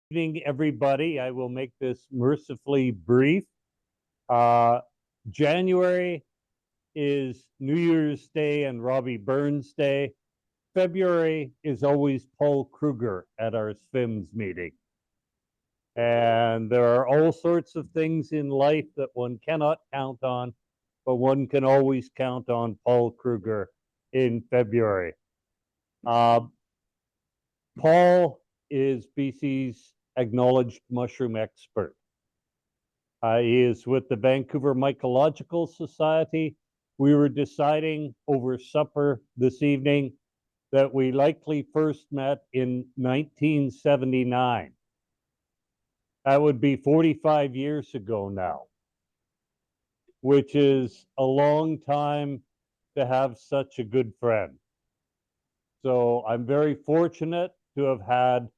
Evening, everybody. I will make this mercifully brief. Uh, January is New Year's Day and Robbie Burns Day. February is always Paul Kroeger at our SVIMS meeting. And there are all sorts of things in life that one cannot count on, but one can always count on Paul Kroeger in February. Paul is BC's acknowledged mushroom expert. He is with the Vancouver Mycological Society. We were deciding over supper this evening that we likely first met in 1979. That would be 45 years ago now, which is a long time to have such a good friend. So I'm very fortunate to have had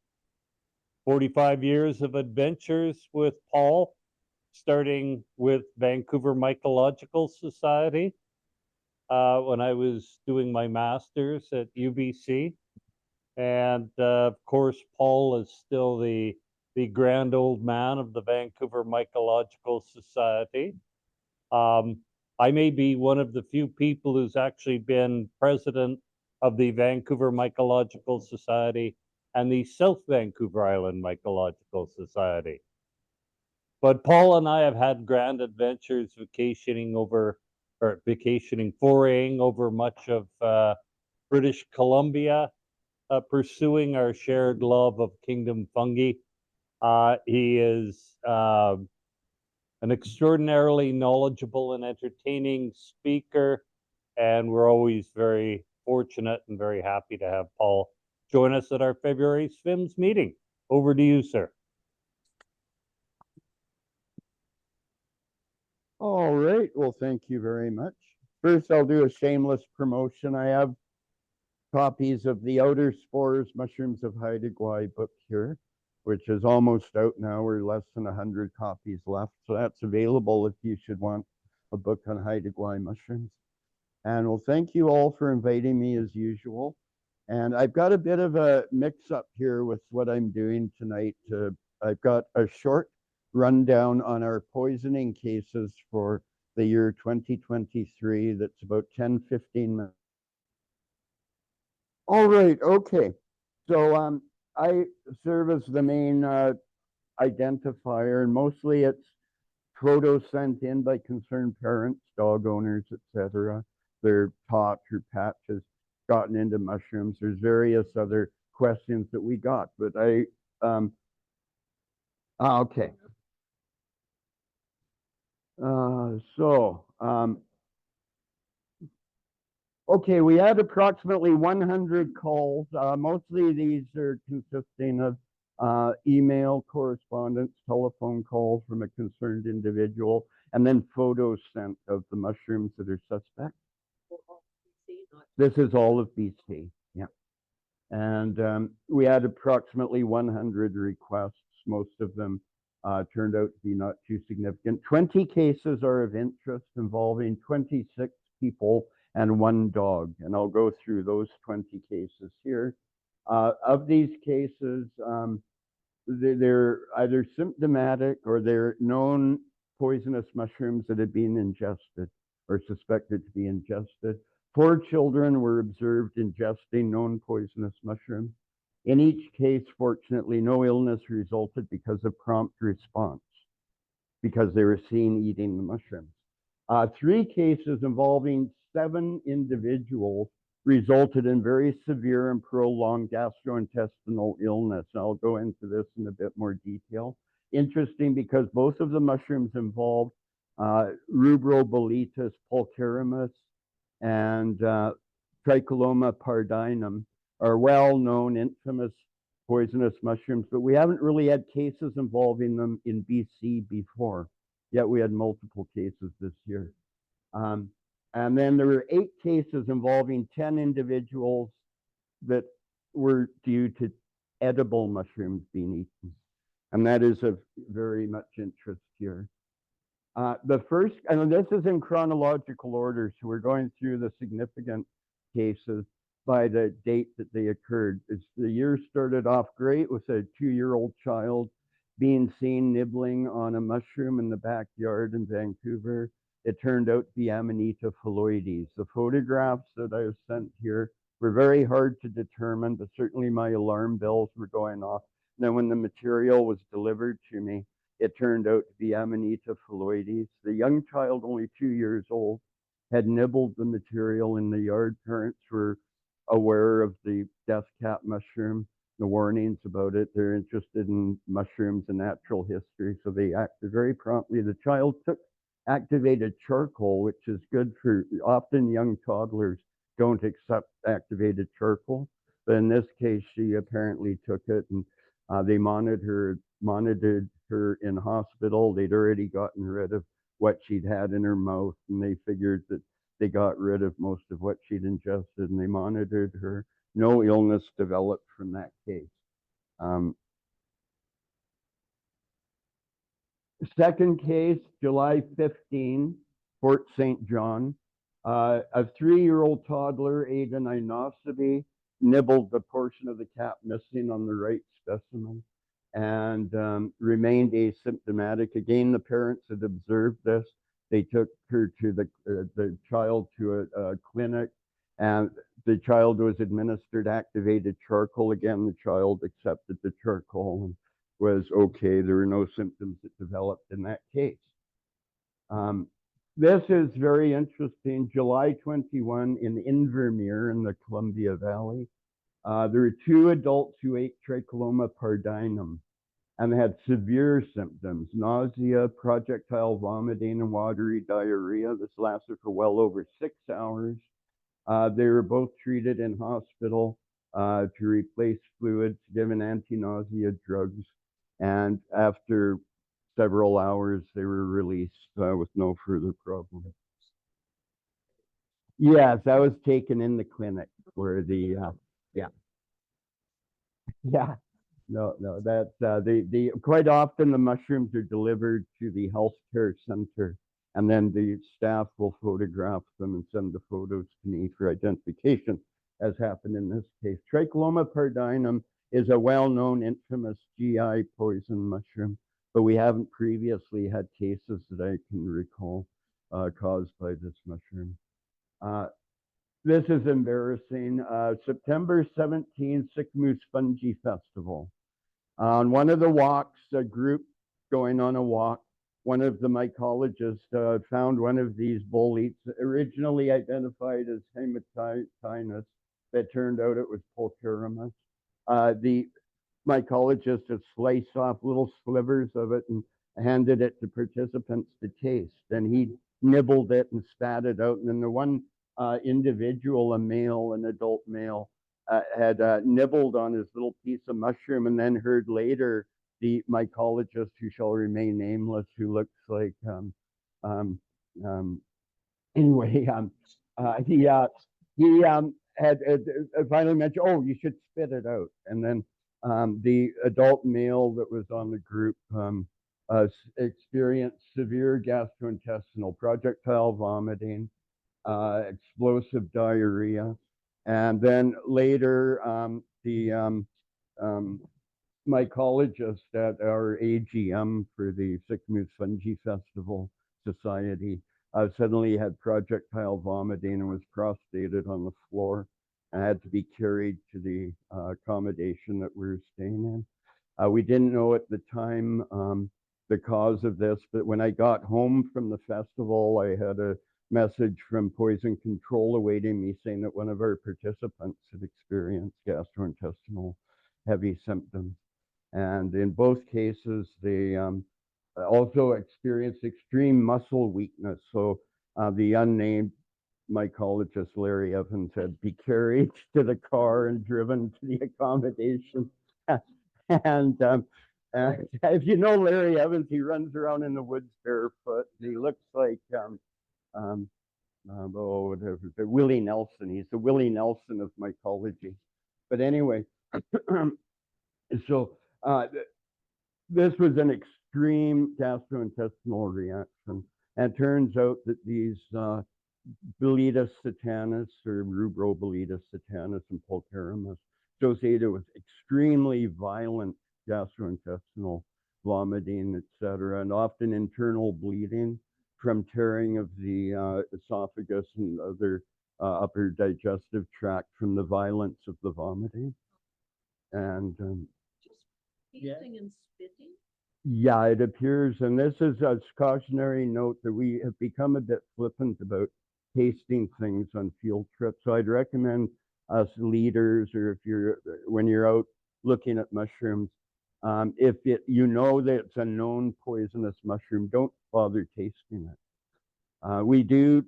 45 years of adventures with Paul, starting with Vancouver Mycological Society when I was doing my master's at UBC. And of course, Paul is still the grand old man of the Vancouver Mycological Society. I may be one of the few people who's actually been president of the Vancouver Mycological Society and the South Vancouver Island Mycological Society. But Paul and I have had grand adventures vacationing foraying over much of British Columbia, pursuing our shared love of kingdom fungi. He is an extraordinarily knowledgeable and entertaining speaker, and we're always very fortunate and very happy to have Paul join us at our February SVIMS meeting. Over to you, sir. All right. Well, thank you very much. First, I'll do a shameless promotion. I have copies of the Outer Spores, Mushrooms of Haida Gwaii book here, which is almost out now. We're less than 100 copies left. So that's available if you should want a book on Haida Gwaii mushrooms. And well, thank you all for inviting me as usual. And I've got a bit of a mix up here with what I'm doing tonight. I've got a short rundown on our poisoning cases for the year 2023. That's about 10, 15 minutes. All right, okay. So I serve as the main identifier, and mostly it's photos sent in by concerned parents, dog owners, etc. Their tots or pets has gotten into mushrooms. There's various other questions that we got, but okay. Okay, we had approximately 100 calls. Mostly these are consisting of email correspondence, telephone calls from a concerned individual, and then photos sent of the mushrooms that are suspect. This is all of BC, yeah. And we had approximately 100 requests. Most of them turned out to be not too significant. 20 cases are of interest involving 26 people and 1 dog, and I'll go through those 20 cases here. Of these cases, they're either symptomatic or they're known poisonous mushrooms that had been ingested or suspected to be ingested. 4 children were observed ingesting known poisonous mushrooms. In each case, fortunately, no illness resulted because of prompt response, because they were seen eating the mushrooms. 3 cases involving 7 individuals resulted in very severe and prolonged gastrointestinal illness. And I'll go into this in a bit more detail. Interesting because both of the mushrooms involved Rubroboletus pulcherimus and Trichiloma pardinum are well-known, infamous poisonous mushrooms, but we haven't really had cases involving them in BC before, yet we had multiple cases this year. And then there were 8 cases involving 10 individuals that were due to edible mushrooms being eaten. And that is of very much interest here. The first, and this is in chronological order, so we're going through the significant cases. by the date that they occurred. The year started off great with a 2-year-old child being seen nibbling on a mushroom in the backyard in Vancouver. It turned out to be Amanita phalloides. The photographs that I have sent here were very hard to determine, but certainly my alarm bells were going off. And then when the material was delivered to me, it turned out to be Amanita phalloides. The young child, only 2 years old, had nibbled the material in the yard. Parents were aware of the death cap mushroom, the warnings about it. They're interested in mushrooms and natural history, so they acted very promptly. The child took activated charcoal, which is good for, often young toddlers don't accept activated charcoal, but in this case, she apparently took it, and they monitored her in hospital. They'd already gotten rid of what she'd had in her mouth, and they figured that they got rid of most of what she'd ingested, and they monitored her. No illness developed from that case. Second case, July 15, Fort St. John. A 3-year-old toddler, Aiden Inosabe, nibbled the portion of the cap missing on the right specimen and remained asymptomatic. Again, the parents had observed this. They took her to the child to a clinic, and the child was administered activated charcoal. Again, the child accepted the charcoal and was okay. There were no symptoms that developed in that case. This is very interesting. July 21 in Invermere in the Columbia Valley. There were 2 adults who ate Tricholoma pardinum and had severe symptoms: nausea, projectile vomiting, and watery diarrhea. This lasted for well over 6 hours. They were both treated in hospital to replace fluids, given anti-nausea drugs, and after several hours, they were released with no further problem. Yes, that was taken in the clinic where the, no, that's, quite often the mushrooms are delivered to the healthcare center, and then the staff will photograph them and send the photos to me for identification, as happened in this case. Tricholoma pardinum is a well-known infamous GI poison mushroom, but we haven't previously had cases that I can recall caused by this mushroom. This is embarrassing. September 17th, SVIMS Fungi Festival. On one of the walks, a group going on a walk, one of the mycologists found one of these boletes, originally identified as hematinus, but turned out it was pulcherimus. The mycologist had sliced off little slivers of it and handed it to participants to taste. And he nibbled it and spat it out. And then the one individual, a male, an adult male, had nibbled on his little piece of mushroom, and then heard later the mycologist, who shall remain nameless, who looks like he had finally mentioned, oh, you should spit it out. And then the adult male that was on the group experienced severe gastrointestinal projectile vomiting, explosive diarrhea. And then later, the mycologist at our AGM for the SVIMS Fungi Festival Society suddenly had projectile vomiting and was prostrated on the floor and had to be carried to the accommodation that we were staying in. We didn't know at the time the cause of this, but when I got home from the festival, I had a message from Poison Control awaiting me saying that one of our participants had experienced gastrointestinal heavy symptoms. And in both cases, they also experienced extreme muscle weakness. So the unnamed mycologist, Larry Evans, had to be carried to the car and driven to the accommodation. And if you know Larry Evans, he runs around in the woods barefoot. He looks like whatever, Willie Nelson. He's the Willie Nelson of mycology. But anyway, so this was an extreme gastrointestinal reaction. And it turns out that Boletus satanas or Rubroboletus satanas and Pulcherimus associated with extremely violent gastrointestinal vomiting, etc., and often internal bleeding from tearing of the esophagus and other upper digestive tract from the violence of the vomiting. And Just feasting and spitting? yeah, it appears, and this is a cautionary note that we have become a bit flippant about tasting things on field trips. So I'd recommend us leaders, or if you're when you're out looking at mushrooms, if you know that it's a known poisonous mushroom, don't bother tasting it. We do,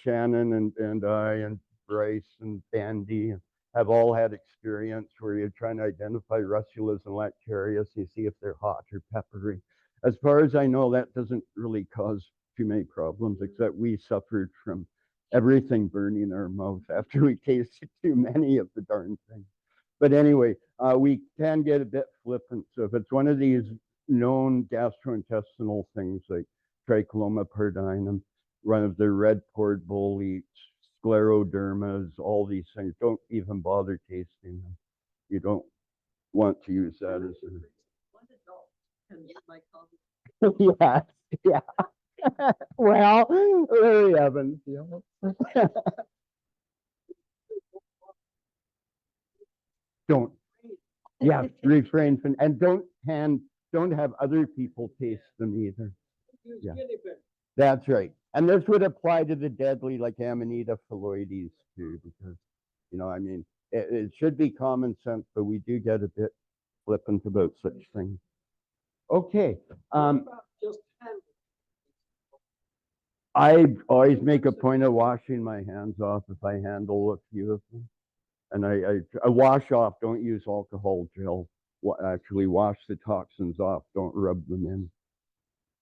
Shannon and I and Bryce and Bandy have all had experience where you're trying to identify russulas and lactarius. You see if they're hot or peppery. As far as I know, that doesn't really cause too many problems, except we suffered from everything burning our mouth after we tasted too many of the darn things. But anyway, we can get a bit flippant. So if it's one of these known gastrointestinal things like Tricholoma pardinum, one of the red port boletes, sclerodermas, all these things, don't even bother tasting them. You don't want to use that as a... One adult can mycology. Yes, yeah. Well, Larry Evans, yeah. Don't. Yeah, refrain from, and don't have other people taste them either. Yeah. That's right. And this would apply to the deadly, like Amanita phalloides too, because, you know, I mean, it should be common sense, but we do get a bit flippant about such things. Okay. I always make a point of washing my hands off if I handle a few of them. And I wash off, don't use alcohol gel. Actually wash the toxins off, don't rub them in.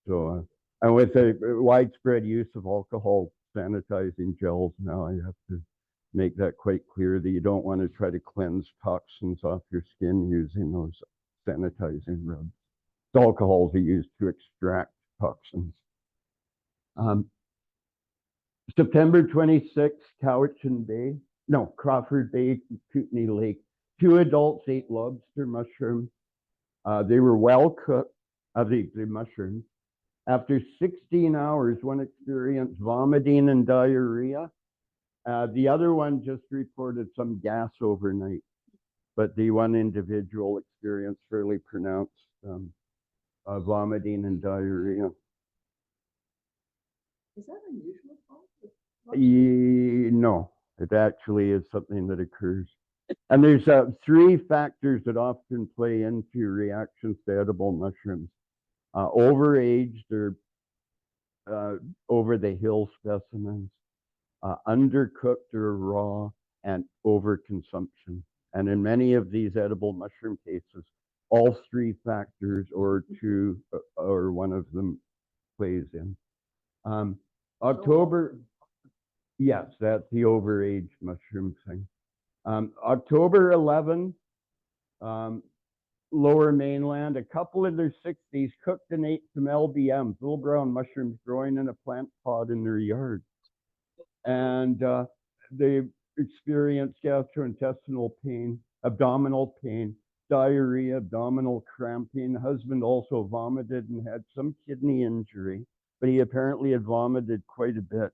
So, and with the widespread use of alcohol sanitizing gels now, I have to make that quite clear that you don't want to try to cleanse toxins off your skin using those sanitizing rubs. Alcohols are used to extract toxins. September 26th, Cowichan Bay, no, Crawford Bay, Kootenay Lake. 2 adults ate lobster mushrooms. They were well cooked, the mushrooms. After 16 hours, one experienced vomiting and diarrhea. The other one just reported some gas overnight, but the one individual experienced fairly pronounced vomiting and diarrhea. Is that unusual? No, it actually is something that occurs. And there's 3 factors that often play into reactions to edible mushrooms. Overaged or over the hill specimens, undercooked or raw, and overconsumption. And in many of these edible mushroom cases, all 3 factors or 2 or one of them plays in. October, yes, that's the overaged mushroom thing. October 11, Lower Mainland, a couple in their 60s cooked and ate some LBMs, little brown mushrooms growing in a plant pot in their yard. And they experienced gastrointestinal pain, abdominal pain, diarrhea, abdominal cramping. Husband also vomited and had some kidney injury, but he apparently had vomited quite a bit.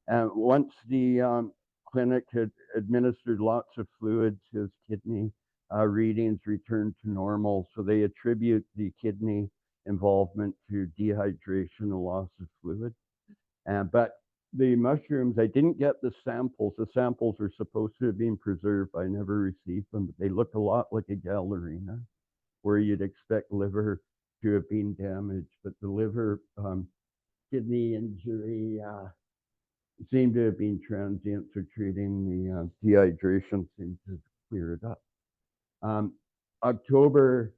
And once the clinic had administered lots of fluids, his kidney readings returned to normal. So they attribute the kidney involvement to dehydration and loss of fluid. But the mushrooms, I didn't get the samples. The samples are supposed to have been preserved. I never received them, but they look a lot like a gallerina, where you'd expect liver to have been damaged. But the liver kidney injury seemed to have been transient, so treating the dehydration seemed to clear it up. October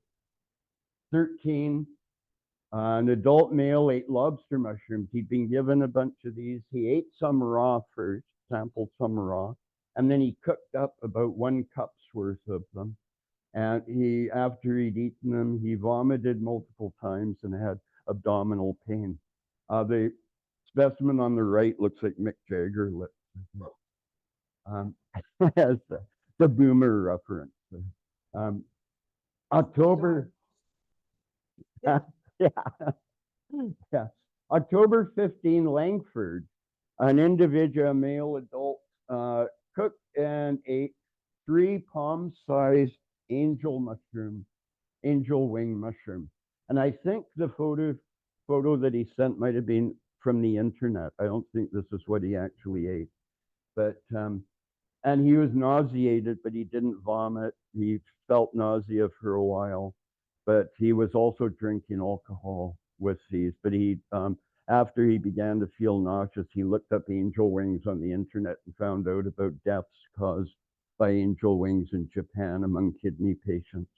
13, an adult male ate lobster mushrooms. He'd been given a bunch of these. He ate some raw first, sampled some raw, and then he cooked up about 1 cup's worth of them. And after he'd eaten them, he vomited multiple times and had abdominal pain. The specimen on the right looks like Mick Jagger lips. As the boomer reference. October, yeah, yeah. October 15, Langford, an individual, a male adult, cooked and ate 3 palm-sized angel wing mushrooms. And I think the photo that he sent might have been from the internet. I don't think this is what he actually ate. But and he was nauseated, but he didn't vomit. He felt nausea for a while, but he was also drinking alcohol with these. But he, after he began to feel nauseous, he looked up angel wings on the internet and found out about deaths caused by angel wings in Japan among kidney patients.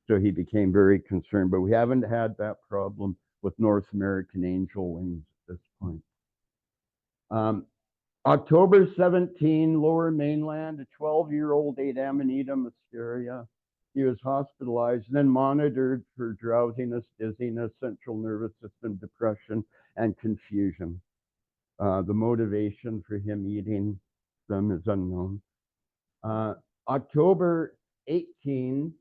So he became very concerned, but we haven't had that problem with North American angel wings at this point. October 17, Lower Mainland, a 12-year-old ate Amanita muscaria. He was hospitalized and then monitored for drowsiness, dizziness, central nervous system depression, and confusion. The motivation for him eating them is unknown. October 18,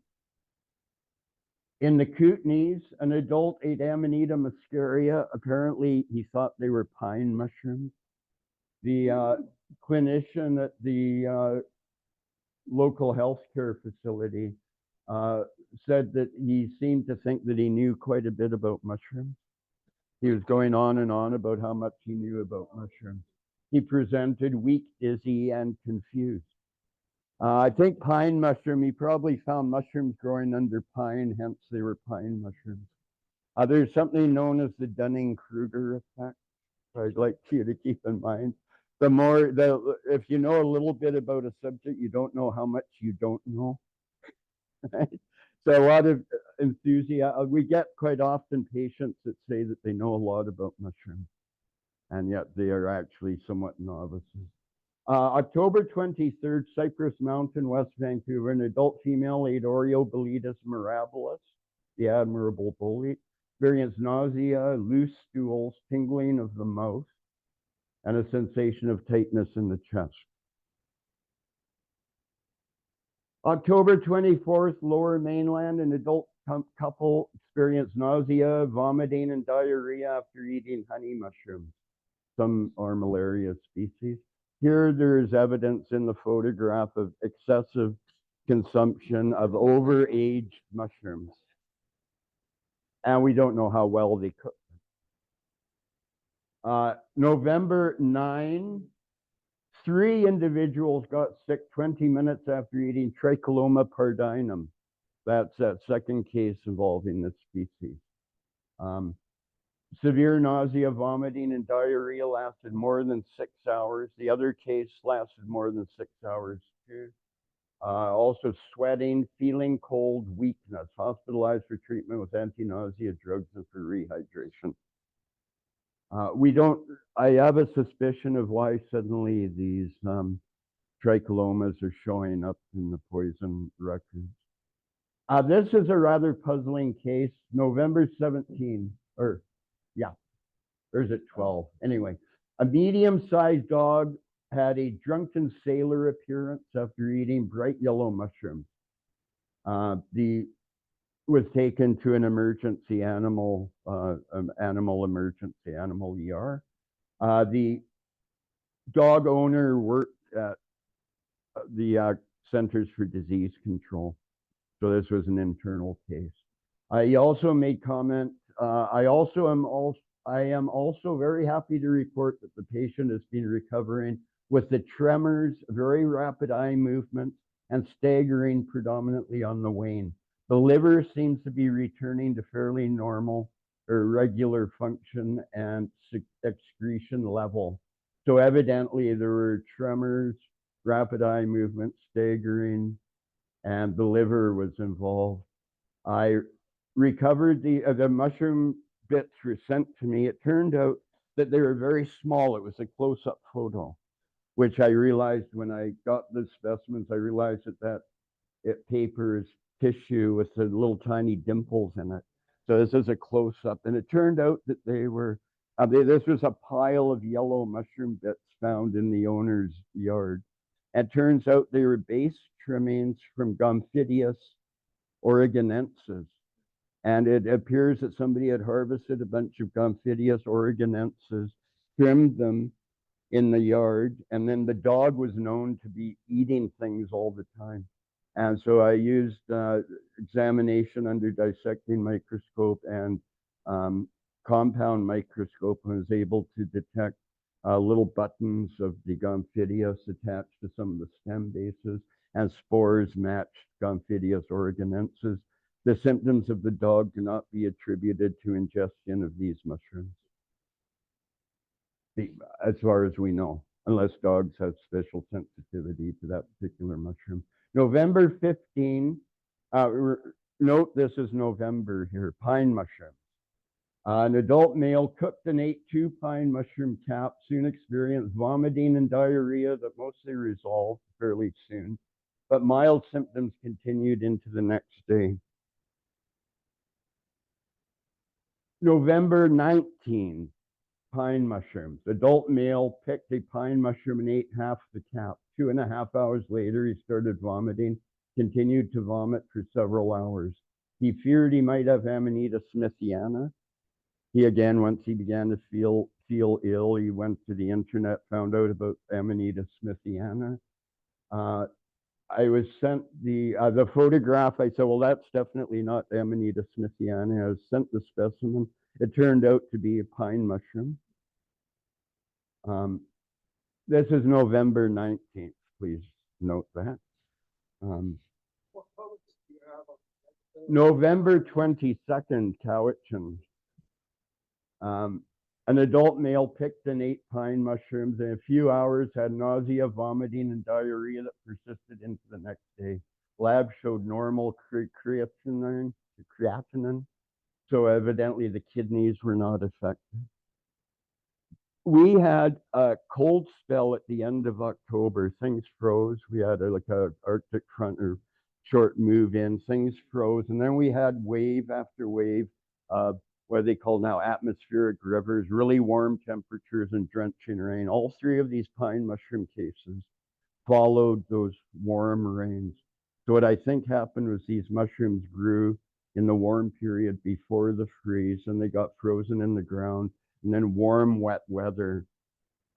in the Kootenays, an adult ate Amanita muscaria. Apparently, he thought they were pine mushrooms. The clinician at the local healthcare facility said that he seemed to think that he knew quite a bit about mushrooms. He was going on and on about how much he knew about mushrooms. He presented weak, dizzy, and confused. I think pine mushroom, he probably found mushrooms growing under pine, hence they were pine mushrooms. There's something known as the Dunning-Kruger effect. I'd like you to keep in mind. If you know a little bit about a subject, you don't know how much you don't know. So a lot of enthusiasm. We get quite often patients that say that they know a lot about mushrooms, and yet they are actually somewhat novices. October 23rd, Cypress Mountain, West Vancouver, an adult female ate Oreobolides mirabilis, the admirable bolete, experienced nausea, loose stools, tingling of the mouth, and a sensation of tightness in the chest. October 24th, Lower Mainland, an adult couple experienced nausea, vomiting, and diarrhea after eating honey mushrooms, some Armillaria species. Here, there is evidence in the photograph of excessive consumption of overaged mushrooms. And we don't know how well they cook. November 9, 3 individuals got sick 20 minutes after eating Tricholoma pardinum. That's that second case involving this species. Severe nausea, vomiting, and diarrhea lasted more than 6 hours. The other case lasted more than 6 hours too. Also sweating, feeling cold, weakness, hospitalized for treatment with anti-nausea drugs and for rehydration. I have a suspicion of why suddenly these tricholomas are showing up in the poison records. This is a rather puzzling case. November 17, or is it 12? Anyway, a medium-sized dog had a drunken sailor appearance after eating bright yellow mushrooms. Was taken to an emergency animal emergency, animal ER. The dog owner worked at the Centers for Disease Control. So this was an internal case. He also made comment, I am also very happy to report that the patient has been recovering with the tremors, very rapid eye movements, and staggering predominantly on the wane. The liver seems to be returning to fairly normal or regular function and excretion level. So evidently there were tremors, rapid eye movement, staggering, and the liver was involved. I recovered the mushroom bits were sent to me. It turned out that they were very small. It was a close-up photo, which I realized when I got the specimens, I realized that paper is tissue with the little tiny dimples in it. So this is a close-up, and it turned out that they were This was a pile of yellow mushroom bits found in the owner's yard. It turns out they were base trimmings from Gomphidius oregonensis. And it appears that somebody had harvested a bunch of Gomphidius oregonensis, trimmed them in the yard, and then the dog was known to be eating things all the time. And so I used examination under dissecting microscope and compound microscope and was able to detect little buttons of the Gomphidius attached to some of the stem bases, and spores matched Gomphidius oregonensis. The symptoms of the dog cannot be attributed to ingestion of these mushrooms, as far as we know, unless dogs have special sensitivity to that particular mushroom. November 15, note this is November here, pine mushrooms. An adult male cooked and ate 2 pine mushroom caps, soon experienced vomiting and diarrhea that mostly resolved fairly soon, but mild symptoms continued into the next day. November 19, pine mushrooms. Adult male picked a pine mushroom and ate half the cap. 2.5 hours later, he started vomiting, continued to vomit for several hours. He feared he might have Amanita smithiana. Once he began to feel ill, he went to the internet, found out about Amanita smithiana. I was sent the photograph. I said, well, that's definitely not Amanita smithiana. I was sent the specimen. It turned out to be a pine mushroom. This is November 19th. Please note that. November 22nd, Cowichan. An adult male picked and ate pine mushrooms in a few hours, had nausea, vomiting, and diarrhea that persisted into the next day. Lab showed normal creatinine, so evidently the kidneys were not affected. We had a cold spell at the end of October. Things froze. We had like a Arctic front or short move in. Things froze, and then we had wave after wave of what they call now atmospheric rivers, really warm temperatures and drenching rain. All 3 of these pine mushroom cases followed those warm rains. So what I think happened was these mushrooms grew in the warm period before the freeze, and they got frozen in the ground, and then warm, wet weather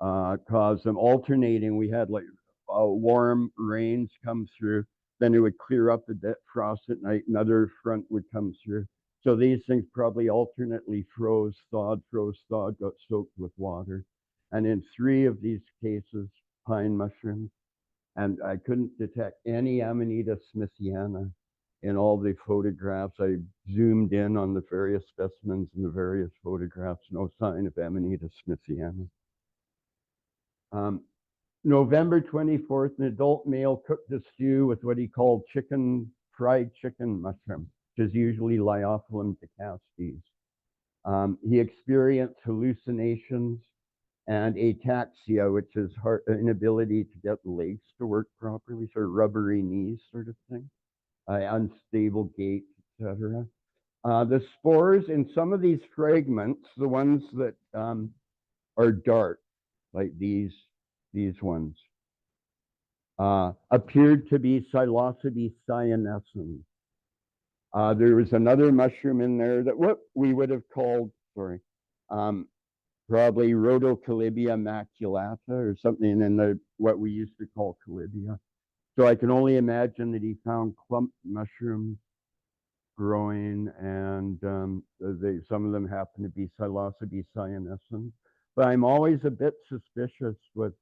caused them alternating. We had like warm rains come through, then it would clear up a bit, frost at night, another front would come through. So these things probably alternately froze, thawed, got soaked with water. And in 3 of these cases, pine mushrooms, and I couldn't detect any Amanita smithiana in all the photographs. I zoomed in on the various specimens in the various photographs, no sign of Amanita smithiana. November 24th, an adult male cooked a stew with what he called fried chicken mushroom, which is usually Lyophilum decastes. He experienced hallucinations and ataxia, which is inability to get legs to work properly, sort of rubbery knees sort of thing, unstable gait, etc. The spores in some of these fragments, the ones that are dark, like these ones, appeared to be Psilocybe cyanescens. There was another mushroom in there that what we would have called, probably Rhodocalibia maculata or something in the what we used to call calibia. So I can only imagine that he found clump mushrooms growing, and some of them happen to be Psilocybe cyanescens. But I'm always a bit suspicious with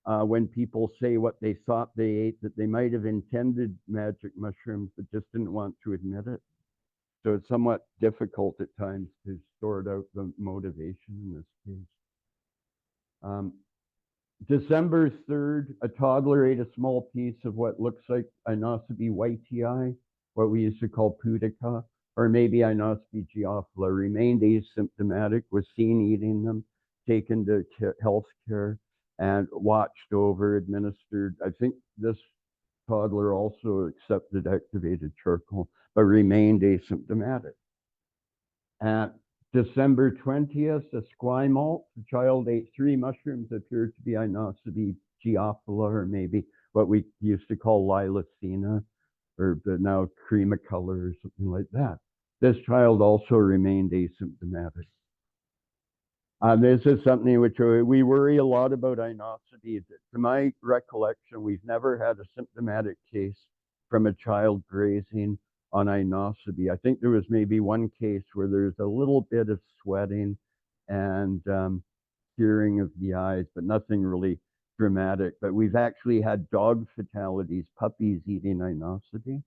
when people say what they thought they ate, that they might have intended magic mushrooms but just didn't want to admit it. So it's somewhat difficult at times to sort out the motivation in this case. December 3rd, a toddler ate a small piece of what looks like Inocybe whitei, what we used to call pudica, or maybe Inocybe geophila, remained asymptomatic, was seen eating them, taken to health care, and watched over, administered. I think this toddler also accepted activated charcoal, but remained asymptomatic. And December 20th, Esquimalt. The child ate 3 mushrooms that appeared to be Inocebi geophila, or maybe what we used to call Lilacina, or the now cremacolor or something like that. This child also remained asymptomatic. This is something which we worry a lot about Inocebi. To my recollection, we've never had a symptomatic case from a child grazing on Inocebi. I think there was maybe one case where there's a little bit of sweating and tearing of the eyes, but nothing really dramatic. But we've actually had dog fatalities, puppies eating Inocebi.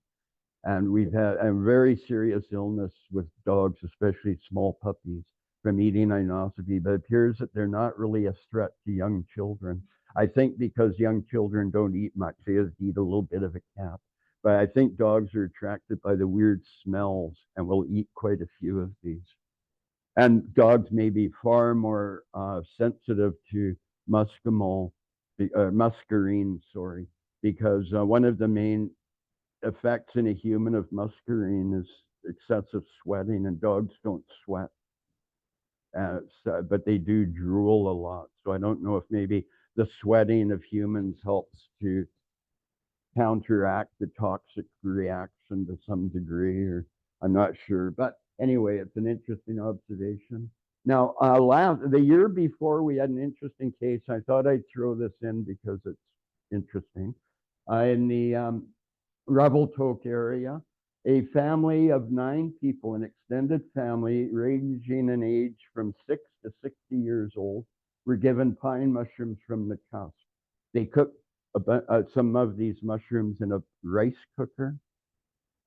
And we've had a very serious illness with dogs, especially small puppies, from eating Inocebi, but it appears that they're not really a threat to young children. I think because young children don't eat much, they just eat a little bit of a cat. But I think dogs are attracted by the weird smells and will eat quite a few of these. And dogs may be far more sensitive to muscarine, because one of the main effects in a human of muscarine is excessive sweating, and dogs don't sweat. But they do drool a lot. So I don't know if maybe the sweating of humans helps to counteract the toxic reaction to some degree, or I'm not sure. But anyway, it's an interesting observation. Now, the year before, we had an interesting case. I thought I'd throw this in because it's interesting. In the Revelstoke area, a family of 9 people, an extended family ranging in age from 6 to 60 years old, were given pine mushrooms from the cusp. They cooked some of these mushrooms in a rice cooker,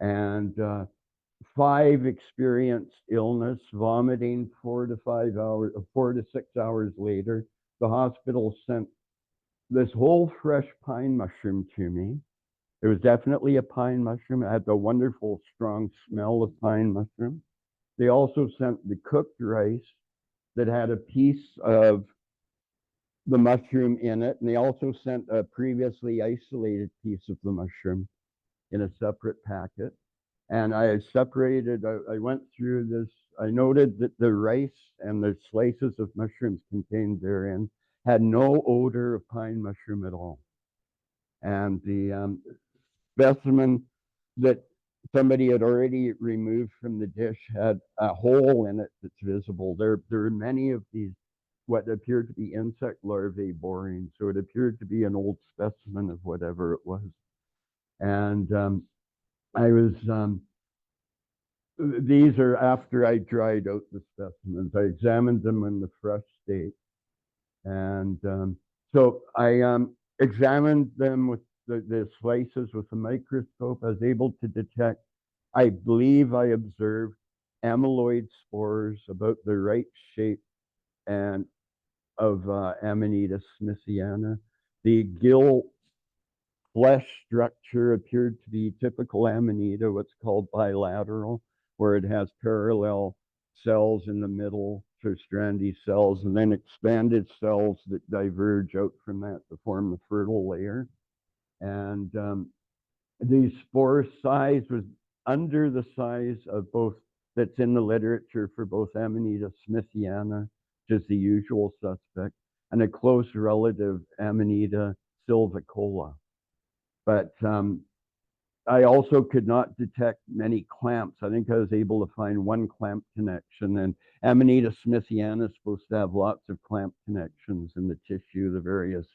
and 5 experienced illness, vomiting 4 to 6 hours later. The hospital sent this whole fresh pine mushroom to me. It was definitely a pine mushroom. It had the wonderful, strong smell of pine mushroom. They also sent the cooked rice that had a piece of the mushroom in it. And they also sent a previously isolated piece of the mushroom in a separate packet. And I separated, I went through this. I noted that the rice and the slices of mushrooms contained therein had no odor of pine mushroom at all. And the specimen that somebody had already removed from the dish had a hole in it that's visible. There are many of these, what appeared to be insect larvae boring. So it appeared to be an old specimen of whatever it was. And these are after I dried out the specimens. I examined them in the fresh state. And so I examined them with the slices with a microscope. I was able to detect, I believe I observed amyloid spores about the right shape and of Amanita smithiana. The gill flesh structure appeared to be typical Amanita, what's called bilateral, where it has parallel cells in the middle, so strandy cells, and then expanded cells that diverge out from that to form the fertile layer. And the spore size was under the size of both that's in the literature for both Amanita smithiana, which is the usual suspect, and a close relative, Amanita silvicola. But I also could not detect many clamps. I think I was able to find one clamp connection, and Amanita smithiana is supposed to have lots of clamp connections in the tissue. The various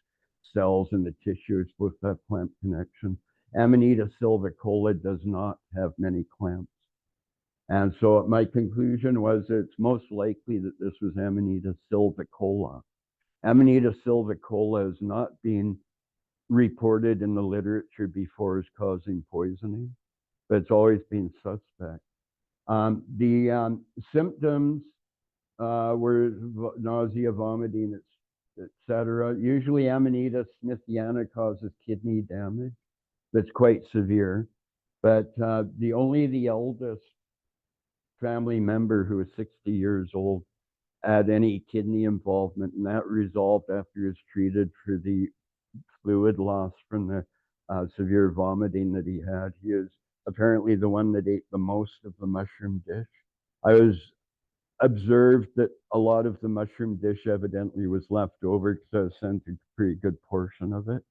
cells in the tissue are supposed to have clamp connections. Amanita silvicola does not have many clamps. And so my conclusion was that it's most likely that this was Amanita silvicola. Amanita silvicola has not been reported in the literature before as causing poisoning, but it's always been suspect. The symptoms were nausea, vomiting, etc. Usually Amanita smithiana causes kidney damage that's quite severe, but only the eldest family member, who was 60 years old, had any kidney involvement, and that resolved after he was treated for the fluid loss from the severe vomiting that he had. He is apparently the one that ate the most of the mushroom dish. I was observed that a lot of the mushroom dish evidently was left over because I sent a pretty good portion of it.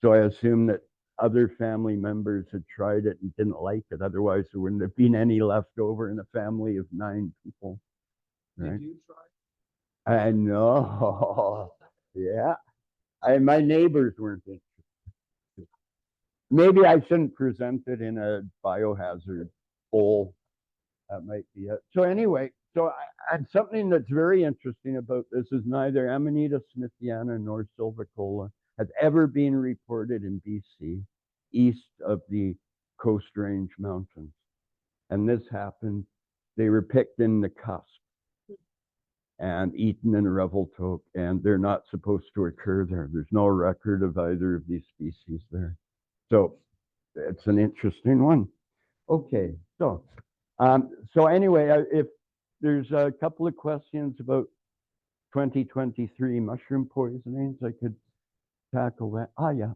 So I assume that other family members had tried it and didn't like it. Otherwise, there wouldn't have been any left over in a family of 9 people. Right? Did you try? I know. Yeah. My neighbors weren't interested. Maybe I shouldn't present it in a biohazard bowl. That might be it. So anyway, and something that's very interesting about this is neither Amanita smithiana nor silvicola has ever been reported in BC, east of the Coast Range Mountains. And this happened, they were picked in the cusp and eaten in Revelstoke, and they're not supposed to occur there. There's no record of either of these species there. So it's an interesting one. Okay, so anyway, if there's a couple of questions about 2023 mushroom poisonings, I could tackle that. Yeah.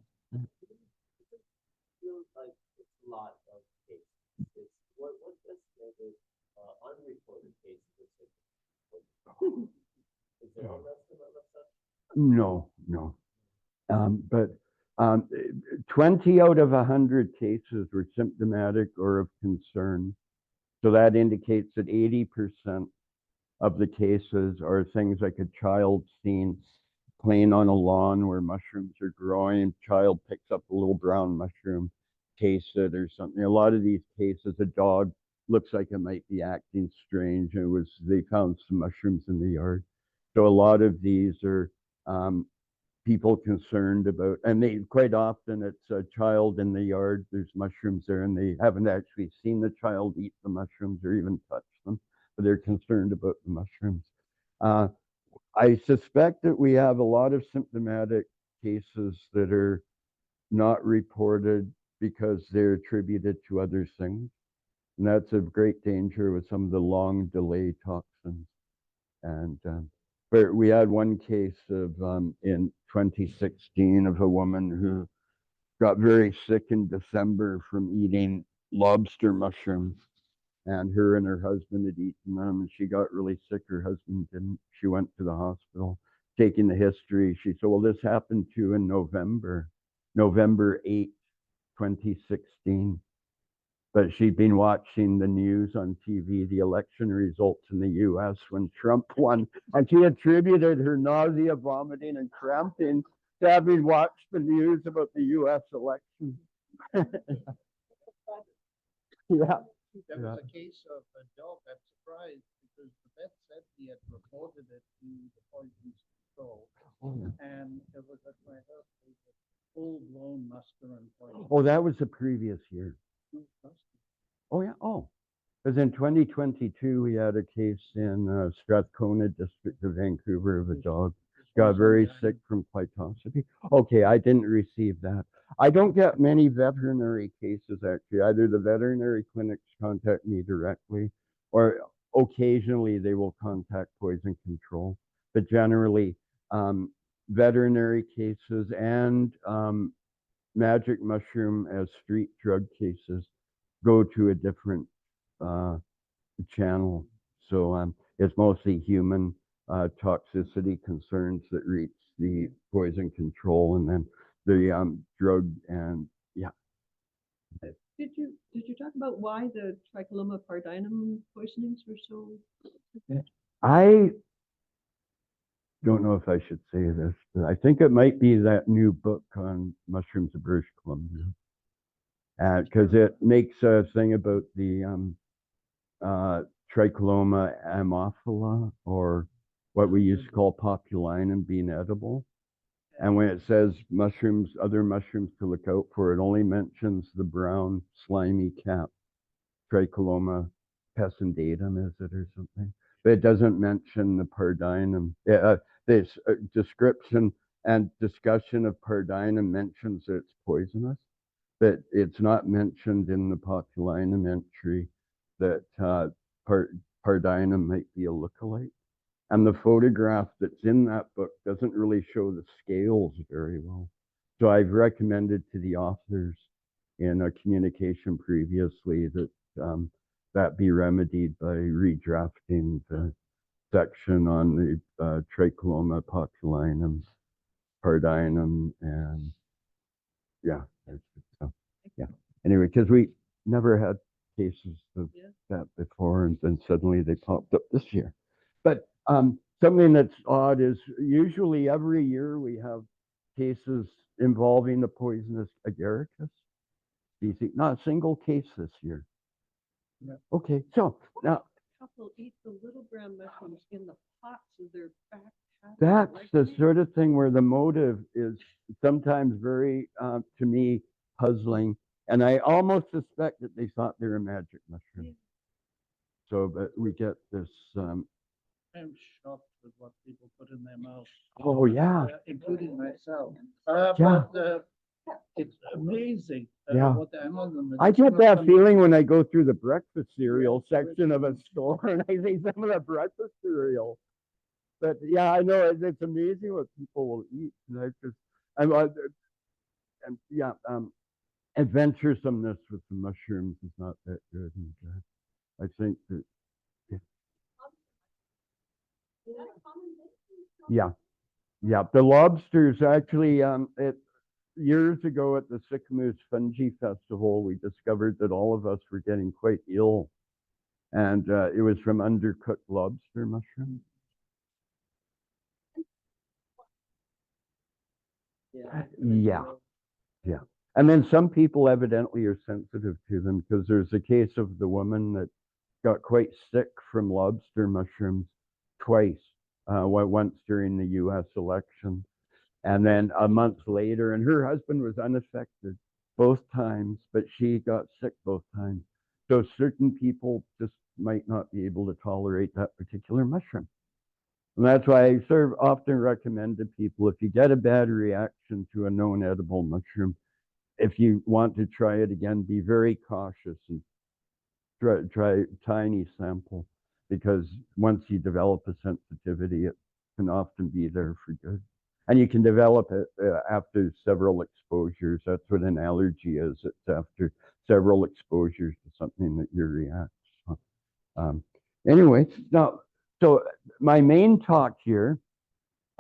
Feels like it's a lot of cases. What does the unreported cases? Is there a estimate of such? No. But 20 out of 100 cases were symptomatic or of concern. So that indicates that 80% of the cases are things like a child seen playing on a lawn where mushrooms are growing. Child picks up a little brown mushroom, tastes it or something. A lot of these cases, a dog looks like it might be acting strange. They found some mushrooms in the yard. So a lot of these are people concerned about, and they quite often it's a child in the yard, there's mushrooms there, and they haven't actually seen the child eat the mushrooms or even touch them, but they're concerned about the mushrooms. I suspect that we have a lot of symptomatic cases that are not reported because they're attributed to other things. And that's a great danger with some of the long delay toxins. And but we had one case of in 2016 of a woman who got very sick in December from eating lobster mushrooms, and her and her husband had eaten them, and she got really sick. Her husband didn't. She went to the hospital, taking the history. She said, well, this happened to you in November 8th, 2016. But she'd been watching the news on TV, the election results in the US when Trump won, and she attributed her nausea, vomiting, and cramping to having watched the news about the US election. Yeah. There was a case of a dog. I'm surprised because the vet said he had reported it to the poison control, and it was at my house. It was a full-blown muscarine poison. Oh, that was the previous year. Oh, yeah. Oh, because in 2022, we had a case in Strathcona district of Vancouver of a dog got very sick from phytosophy. Okay, I didn't receive that. I don't get many veterinary cases, actually. Either the veterinary clinics contact me directly, or occasionally they will contact poison control. But generally, veterinary cases and magic mushroom as street drug cases go to a different channel. So it's mostly human toxicity concerns that reach the poison control, and then the drug, and yeah. Did you talk about why the Tricholoma pardinum poisonings were so? I don't know if I should say this, but I think it might be that new book on mushrooms of British Columbia. Because it makes a thing about the Tricholoma ammophila, or what we used to call populinum, being edible. And when it says mushrooms, other mushrooms to look out for, it only mentions the brown slimy cap, Tricholoma pescendatum, is it, or something? But it doesn't mention the pardinum. This description and discussion of pardinum mentions that it's poisonous, but it's not mentioned in the populinum entry that pardinum might be a lookalike. And the photograph that's in that book doesn't really show the scales very well. So I've recommended to the authors in a communication previously that that be remedied by redrafting the section on the Tricholoma botulinum, pardinum, and yeah, so, yeah. Anyway, because we never had cases of Yeah. that before, and then suddenly they popped up this year. But something that's odd is usually every year we have cases involving the poisonous agaricus species. Not a single case this year. Yeah. Okay, so now Couple eat the little brown mushrooms in the pots of their back patio. that's like the me. sort of thing where the motive is sometimes very, to me, puzzling. And I almost suspect that they thought they were magic mushrooms. So, but we get this, I'm shocked with what people put in their mouth, oh yeah, including myself. Yeah. But it's amazing Yeah. what I'm on the I get medicinal that fungi- feeling when I go through the breakfast cereal Yeah, section of a store and I see some of the breakfast cereal. But yeah, I know it's amazing what people will eat. And I just, I'm, and yeah, adventuresomeness with the mushrooms is not that good. And, I think that, yeah, yeah, the lobsters actually, years ago at the SVIMS Fungi Festival, we discovered that all of us were getting quite ill, and it was from undercooked lobster mushrooms. Yeah, yeah. And then some people evidently are sensitive to them because there's a case of the woman that got quite sick from lobster mushrooms twice, once during the US election. And then a month later, and her husband was unaffected both times, but she got sick both times. So certain people just might not be able to tolerate that particular mushroom. And that's why I sort of often recommend to people, if you get a bad reaction to a known edible mushroom, if you want to try it again, be very cautious and try tiny sample, because once you develop a sensitivity, it can often be there for good. And you can develop it after several exposures. That's what an allergy is. It's after several exposures to something that you react. So, anyway, now, so my main talk here,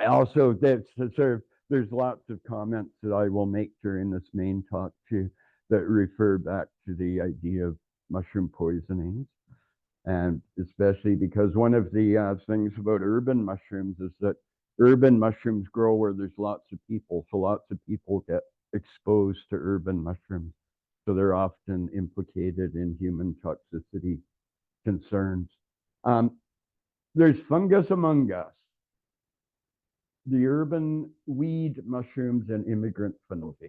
I also, there's lots of comments that I will make during this main talk too, that refer back to the idea of mushroom poisonings. And especially because one of the things about urban mushrooms is that urban mushrooms grow where there's lots of people. So lots of people get exposed to urban mushrooms. So they're often implicated in human toxicity concerns. There's Fungus Among Us, the urban weed mushrooms, and immigrant fungi.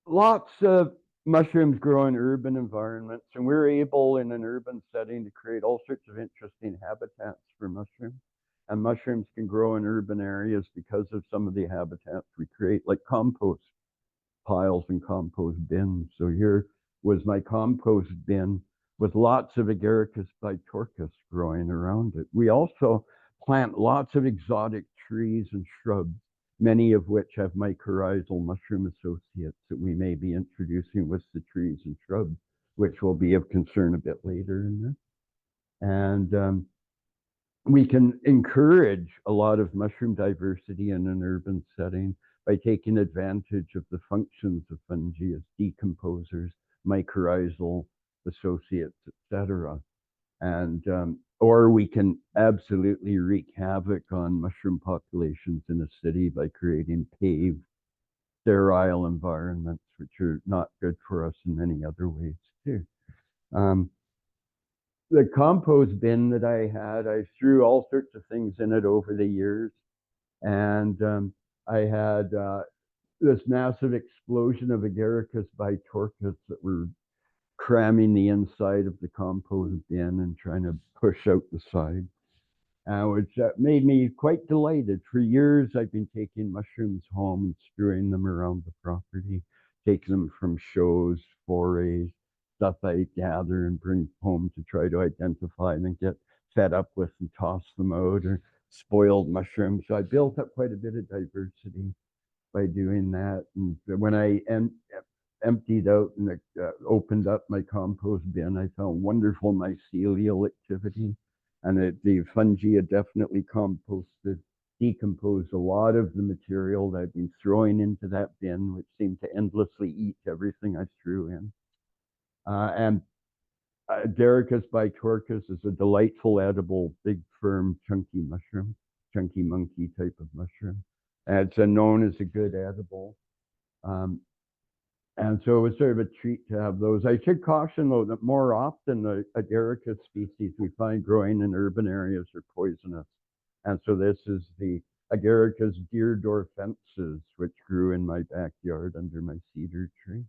Lots of mushrooms grow in urban environments, and we're able in an urban setting to create all sorts of interesting habitats for mushrooms. And mushrooms can grow in urban areas because of some of the habitats we create, like compost piles and compost bins. So here was my compost bin with lots of Agaricus bitorchis growing around it. We also plant lots of exotic trees and shrubs, many of which have mycorrhizal mushroom associates that we may be introducing with the trees and shrubs, which will be of concern a bit later in this. And we can encourage a lot of mushroom diversity in an urban setting by taking advantage of the functions of fungi as decomposers, mycorrhizal associates, etc. And or we can absolutely wreak havoc on mushroom populations in a city by creating paved, sterile environments, which are not good for us in many other ways too. The compost bin that I had, I threw all sorts of things in it over the years. And I had this massive explosion of Agaricus bitorchis that were cramming the inside of the compost bin and trying to push out the side, which made me quite delighted. For years, I've been taking mushrooms home and strewing them around the property, taking them from shows, forays, stuff I gather and bring home to try to identify and then get fed up with and toss them out, or spoiled mushrooms. So I built up quite a bit of diversity by doing that. And when I emptied out and opened up my compost bin, I found wonderful mycelial activity, and the fungi had definitely decomposed a lot of the material that I'd been throwing into that bin, which seemed to endlessly eat everything I threw in. And Dericus bitorcus is a delightful, edible, big, firm, chunky mushroom, chunky monkey type of mushroom. And it's known as a good edible. And so it was sort of a treat to have those. I should caution, though, that more often the Agaricus species we find growing in urban areas are poisonous. And so this is the Agaricus deerdorfensis, which grew in my backyard under my cedar tree,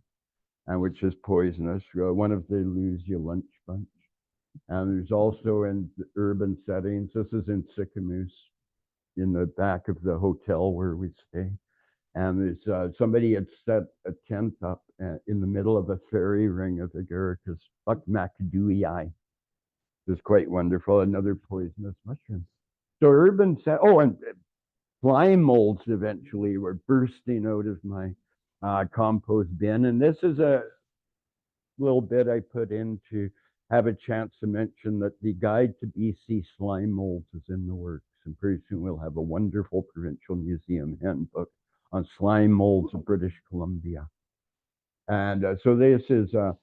and which is poisonous. One of the lose you lunch bunch. And there's also in the urban settings, this is in Sycamoose, in the back of the hotel where we stay. And there's somebody had set a tent up in the middle of a fairy ring of Agaricus buckmacadooei. It was quite wonderful, another poisonous mushroom. So urban and slime molds eventually were bursting out of my compost bin. And this is a little bit I put in to have a chance to mention that the guide to BC slime molds is in the works. And pretty soon we'll have a wonderful provincial museum handbook on slime molds of British Columbia. And so this is a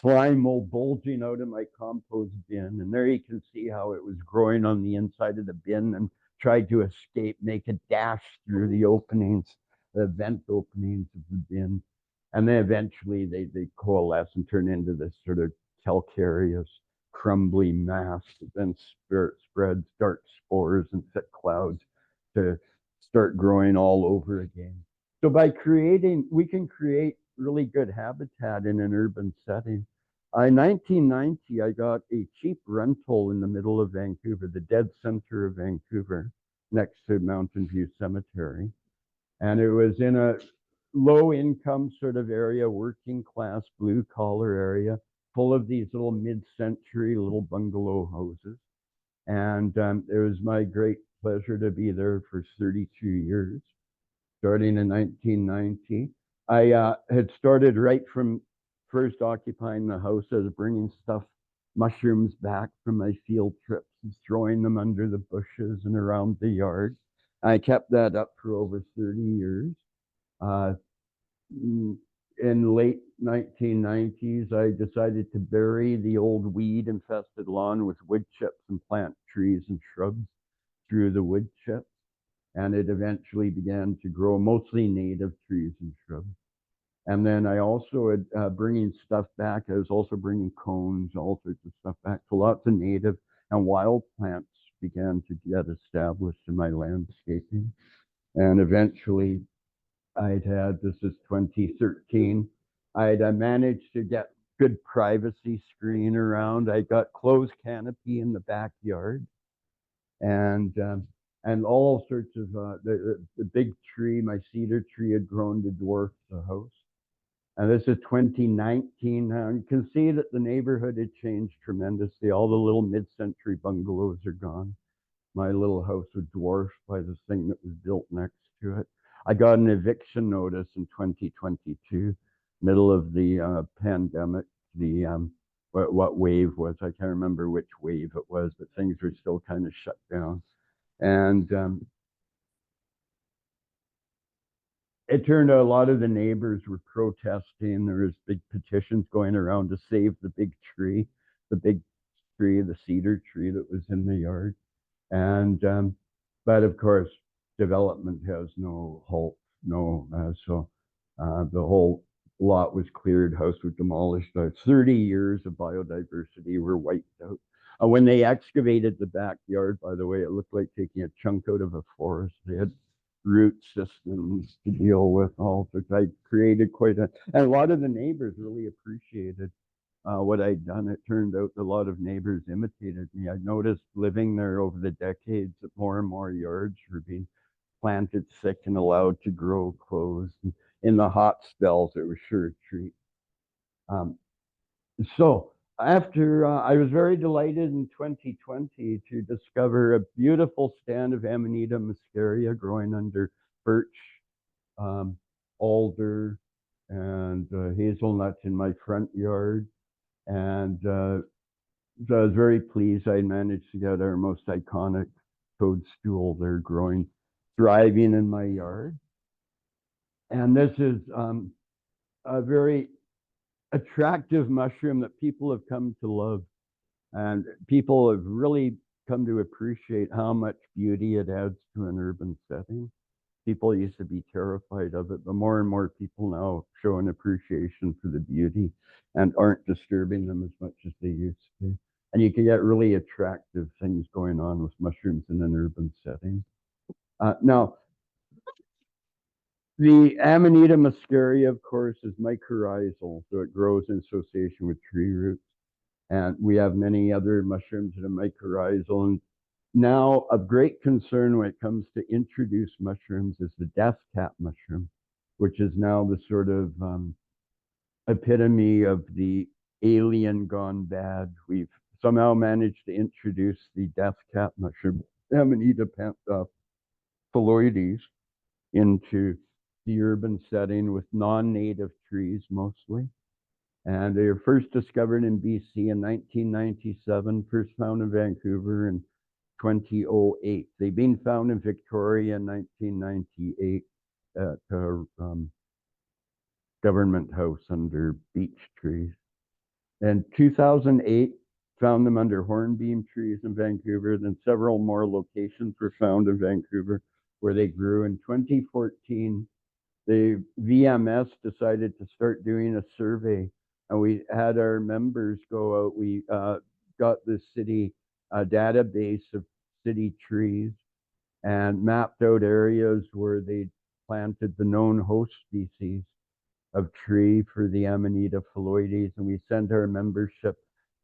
slime mold bulging out of my compost bin. And there you can see how it was growing on the inside of the bin and tried to escape, make a dash through the openings, the vent openings of the bin. And then eventually they coalesce and turn into this sort of calcareous, crumbly mass that then spreads dark spores and thick clouds to start growing all over again. So by we can create really good habitat in an urban setting. In 1990, I got a cheap rental in the middle of Vancouver, the dead center of Vancouver, next to Mountain View Cemetery. And it was in a low income sort of area, working class, blue collar area, full of these little mid-century little bungalow houses. And it was my great pleasure to be there for 32 years, starting in 1990. I had started right from first occupying the house. I was bringing mushrooms back from my field trips and throwing them under the bushes and around the yard. I kept that up for over 30 years. In late 1990s, I decided to bury the old weed-infested lawn with wood chips and plant trees and shrubs through the wood chips. And it eventually began to grow mostly native trees and shrubs. And then I also had bringing stuff back. I was also bringing cones, all sorts of stuff back. So lots of native and wild plants began to get established in my landscaping. And eventually this is 2013, I'd managed to get good privacy screen around. I got closed canopy in the backyard. And all sorts of, the big tree, my cedar tree had grown to dwarf the house. And this is 2019 now. You can see that the neighborhood had changed tremendously. All the little mid-century bungalows are gone. My little house was dwarfed by the thing that was built next to it. I got an eviction notice in 2022, middle of the pandemic. What wave was, I can't remember which wave it was, but things were still kind of shut down. And it turned out a lot of the neighbors were protesting. There was big petitions going around to save the big tree, the cedar tree that was in the yard. And but of course, development has no halt, so the whole lot was cleared, house was demolished. 30 years of biodiversity were wiped out. When they excavated the backyard, by the way, it looked like taking a chunk out of a forest. They had root systems to deal with. All sorts. I created and a lot of the neighbors really appreciated what I'd done. It turned out a lot of neighbors imitated me. I noticed living there over the decades that more and more yards were being planted thick and allowed to grow close. And in the hot spells, it was sure a treat. So after, I was very delighted in 2020 to discover a beautiful stand of Amanita muscaria growing under birch, alder, and hazelnuts in my front yard. And so I was very pleased I managed to get our most iconic toadstool there growing, thriving in my yard. And this is a very attractive mushroom that people have come to love. And people have really come to appreciate how much beauty it adds to an urban setting. People used to be terrified of it, but more and more people now show an appreciation for the beauty and aren't disturbing them as much as they used to. And you can get really attractive things going on with mushrooms in an urban setting. Now, the Amanita muscaria, of course, is mycorrhizal, so it grows in association with tree roots. And we have many other mushrooms that are mycorrhizal. And now, of great concern when it comes to introduced mushrooms is the death cap mushroom, which is now the sort of epitome of the alien gone bad. We've somehow managed to introduce the death cap mushroom, Amanita phalloides, into the urban setting with non-native trees mostly. And they were first discovered in BC in 1997, first found in Vancouver in 2008. They've been found in Victoria in 1998 at a government house under beech trees. In 2008, found them under hornbeam trees in Vancouver. Then several more locations were found in Vancouver where they grew. In 2014, the VMS decided to start doing a survey, and we had our members go out. We got the city database of city trees and mapped out areas where they planted the known host species of tree for the Amanita phalloides, and we sent our membership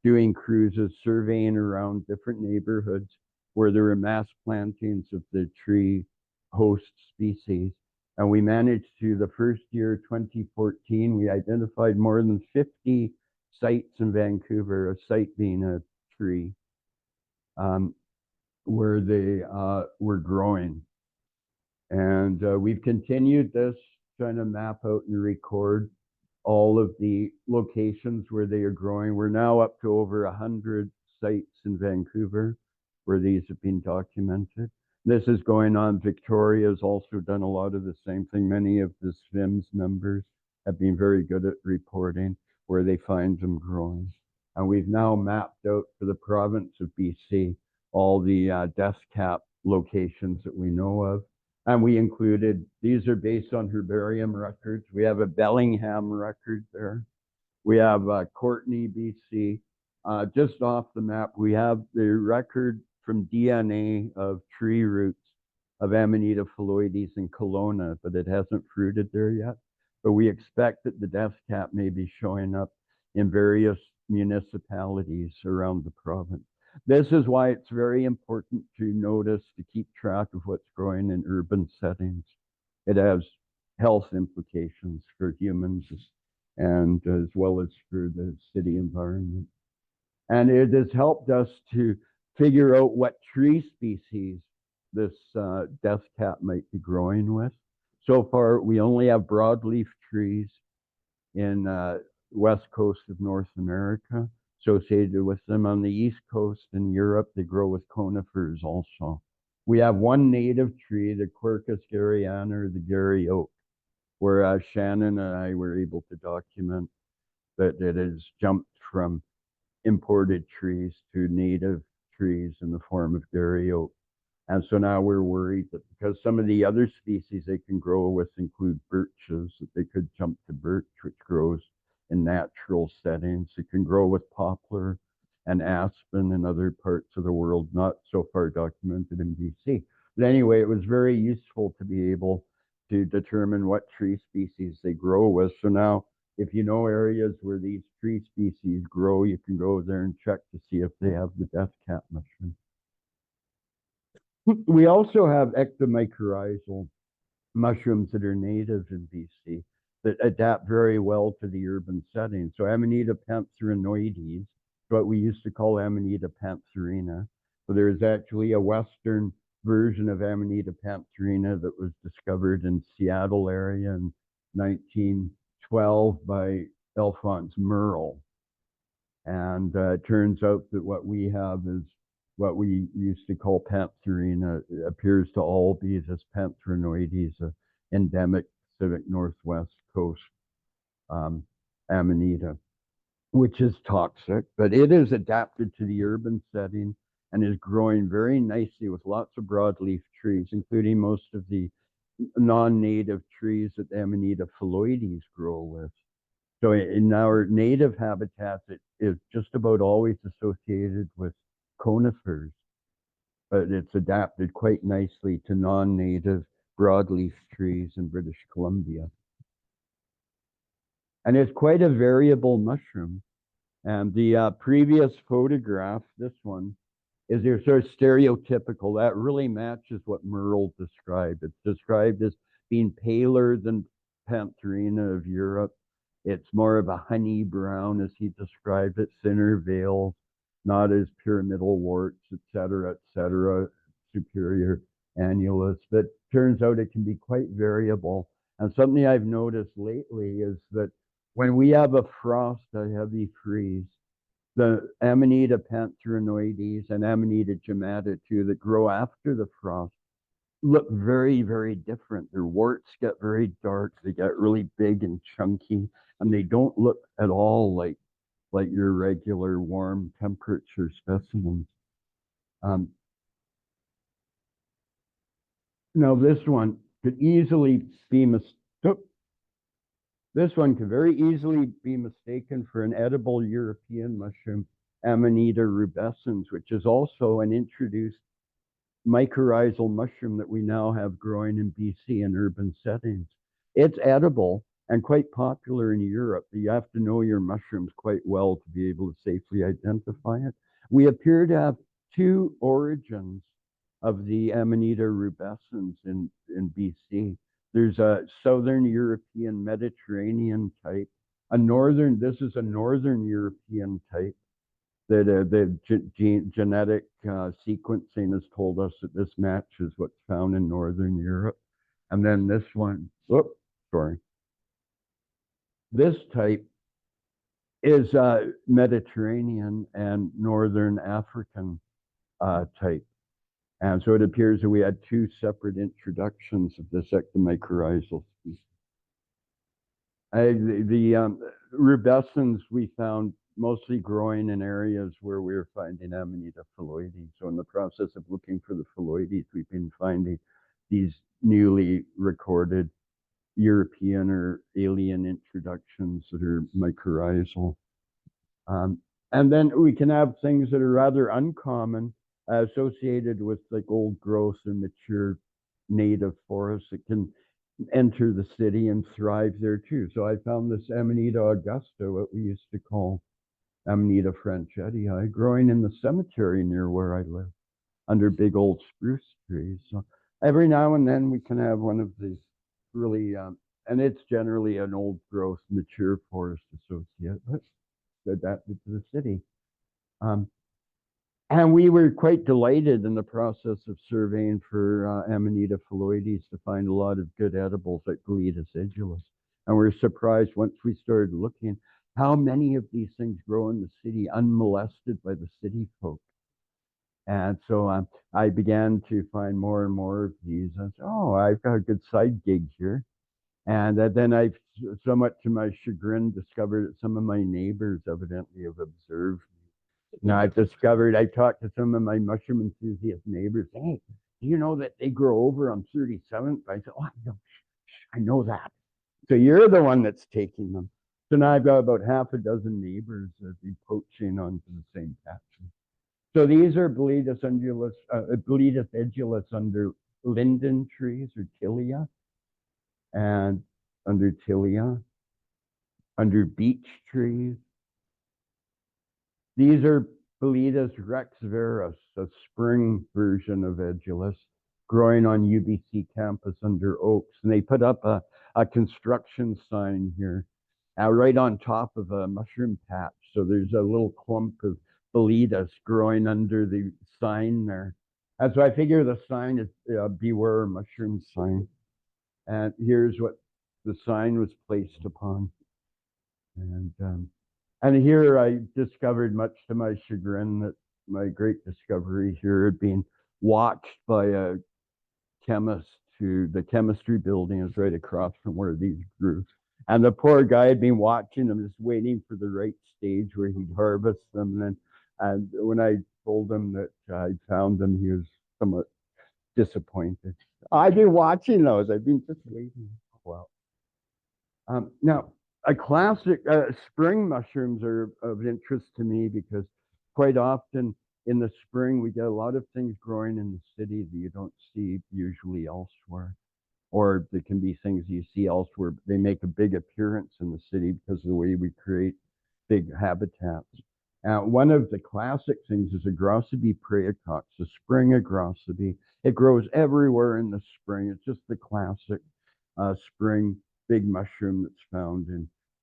doing cruises, surveying around different neighborhoods where there were mass plantings of the tree host species. And we managed to, the first year, 2014, we identified more than 50 sites in Vancouver, a site being a tree, where they were growing. And we've continued this, trying to map out and record all of the locations where they are growing. We're now up to over 100 sites in Vancouver where these have been documented. This is going on. Victoria has also done a lot of the same thing. Many of the SVIMS members have been very good at reporting where they find them growing. And we've now mapped out for the province of BC all the death cap locations that we know of. And we included, these are based on herbarium records. We have a Bellingham record there. We have Courtney, BC. Just off the map, we have the record from DNA of tree roots of Amanita phalloides in Kelowna, but it hasn't fruited there yet. But we expect that the death cap may be showing up in various municipalities around the province. This is why it's very important to notice, to keep track of what's growing in urban settings. It has health implications for humans and as well as for the city environment. And it has helped us to figure out what tree species this death cap might be growing with. So far, we only have broadleaf trees in west coast of North America associated with them. On the east coast in Europe, they grow with conifers also. We have one native tree, the Quercus garryana, or the Gary oak, where Shannon and I were able to document that it has jumped from imported trees to native trees in the form of Gary oak. And so now we're worried that because some of the other species they can grow with include birches, that they could jump to birch, which grows in natural settings. It can grow with poplar and aspen in other parts of the world, not so far documented in BC. But anyway, it was very useful to be able to determine what tree species they grow with. So now, if you know areas where these tree species grow, you can go there and check to see if they have the death cap mushroom. We also have ectomycorrhizal mushrooms that are native in BC that adapt very well to the urban setting. So Amanita pantherinoides, what we used to call Amanita pantherina. So there's actually a Western version of Amanita pantherina that was discovered in Seattle area in 12 by Alphonse Merle. And it turns out that what we have is what we used to call pantherine. It appears to all be this pantherinoides, endemic Pacific Northwest coast Amanita, which is toxic, but it is adapted to the urban setting and is growing very nicely with lots of broadleaf trees, including most of the non-native trees that Amanita phalloides grow with. So in our native habitats, it is just about always associated with conifers, but it's adapted quite nicely to non-native broadleaf trees in British Columbia. And it's quite a variable mushroom. And the previous photograph, this one, is they're sort of stereotypical. That really matches what Merle described. It's described as being paler than Pantherina of Europe. It's more of a honey brown, as he described it, thinner veils, not as pyramidal warts, et cetera, superior annulus. But turns out it can be quite variable. And something I've noticed lately is that when we have a frost, a heavy freeze, the Amanita pantherinoides and Amanita gemata too that grow after the frost look very, very different. Their warts get very dark, they get really big and chunky, and they don't look at all like your regular warm temperature specimens. Now this one could easily be This one could very easily be mistaken for an edible European mushroom, Amanita rubescens, which is also an introduced mycorrhizal mushroom that we now have growing in BC in urban settings. It's edible and quite popular in Europe. You have to know your mushrooms quite well to be able to safely identify it. We appear to have two origins of the Amanita rubescens in BC. There's a Southern European Mediterranean type, this is a Northern European type that the genetic sequencing has told us that this matches what's found in Northern Europe. And then this one, this type is Mediterranean and Northern African type. And so it appears that we had two separate introductions of this ectomycorrhizal species. The rubescens we found mostly growing in areas where we were finding Amanita phalloides. So in the process of looking for the phalloides, we've been finding these newly recorded European or alien introductions that are mycorrhizal. And then we can have things that are rather uncommon associated with like old growth or mature native forests that can enter the city and thrive there too. So I found this Amanita augusta, what we used to call Amanita francheti, growing in the cemetery near where I live, under big old spruce trees. So every now and then we can have one of these really, and it's generally an old growth, mature forest associate, but adapted to the city. And we were quite delighted in the process of surveying for Amanita phalloides to find a lot of good edibles like Boletus edulis. And we were surprised once we started looking how many of these things grow in the city unmolested by the city folk. And so I began to find more and more of these. I said, oh, I've got a good side gig here. And then I've, somewhat to my chagrin, discovered that some of my neighbors evidently have observed me. Now I've discovered, I talked to some of my mushroom enthusiast neighbors, hey, do you know that they grow over on 37th? I said, oh, I know that. So you're the one that's taking them. So now I've got about half a dozen neighbors that have been poaching onto the same patch. So these are Boletus edulis under linden trees or tilia, and under tilia, under beech trees. These are Boletus rex veris, a spring version of edulis, growing on UBC campus under oaks. And they put up a construction sign here, right on top of a mushroom patch. So there's a little clump of Boletus growing under the sign there. And so I figure the sign is beware mushroom sign. And here's what the sign was placed upon. And here I discovered, much to my chagrin, that my great discovery here had been watched by a chemist who, the chemistry building is right across from where these grew. And the poor guy had been watching them, just waiting for the right stage where he'd harvest them. And when I told him that I'd found them, he was somewhat disappointed. I've been watching those. I've been just waiting. Well, now a classic spring mushrooms are of interest to me because quite often in the spring we get a lot of things growing in the city that you don't see usually elsewhere, or there can be things you see elsewhere, but they make a big appearance in the city because of the way we create big habitats. One of the classic things is Agrosabe praecox, the spring agrosabe. It grows everywhere in the spring. It's just the classic spring big mushroom that's found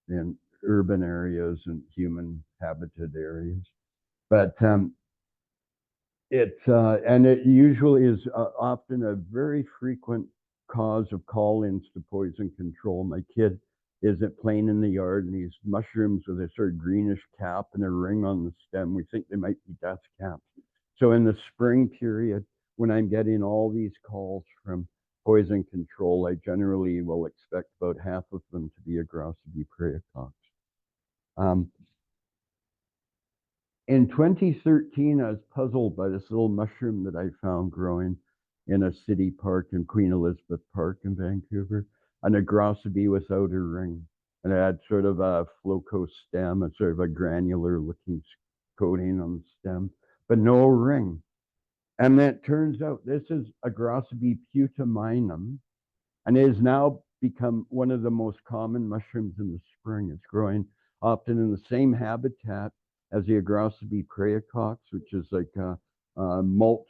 in urban areas and human habited areas. But it usually is often a very frequent cause of call-ins to poison control. My kid is playing in the yard, and these mushrooms with a sort of greenish cap and a ring on the stem, we think they might be death caps. So in the spring period, when I'm getting all these calls from poison control, I generally will expect about half of them to be Agrosabe praecox. In 2013, I was puzzled by this little mushroom that I found growing in a city park in Queen Elizabeth Park in Vancouver, an Agrosabe without a ring. And it had sort of a floco stem, a sort of a granular looking coating on the stem, but no ring. And then it turns out this is Agrosabe putaminum, and it has now become one of the most common mushrooms in the spring. It's growing often in the same habitat as the Agrosabe praecox, which is like mulch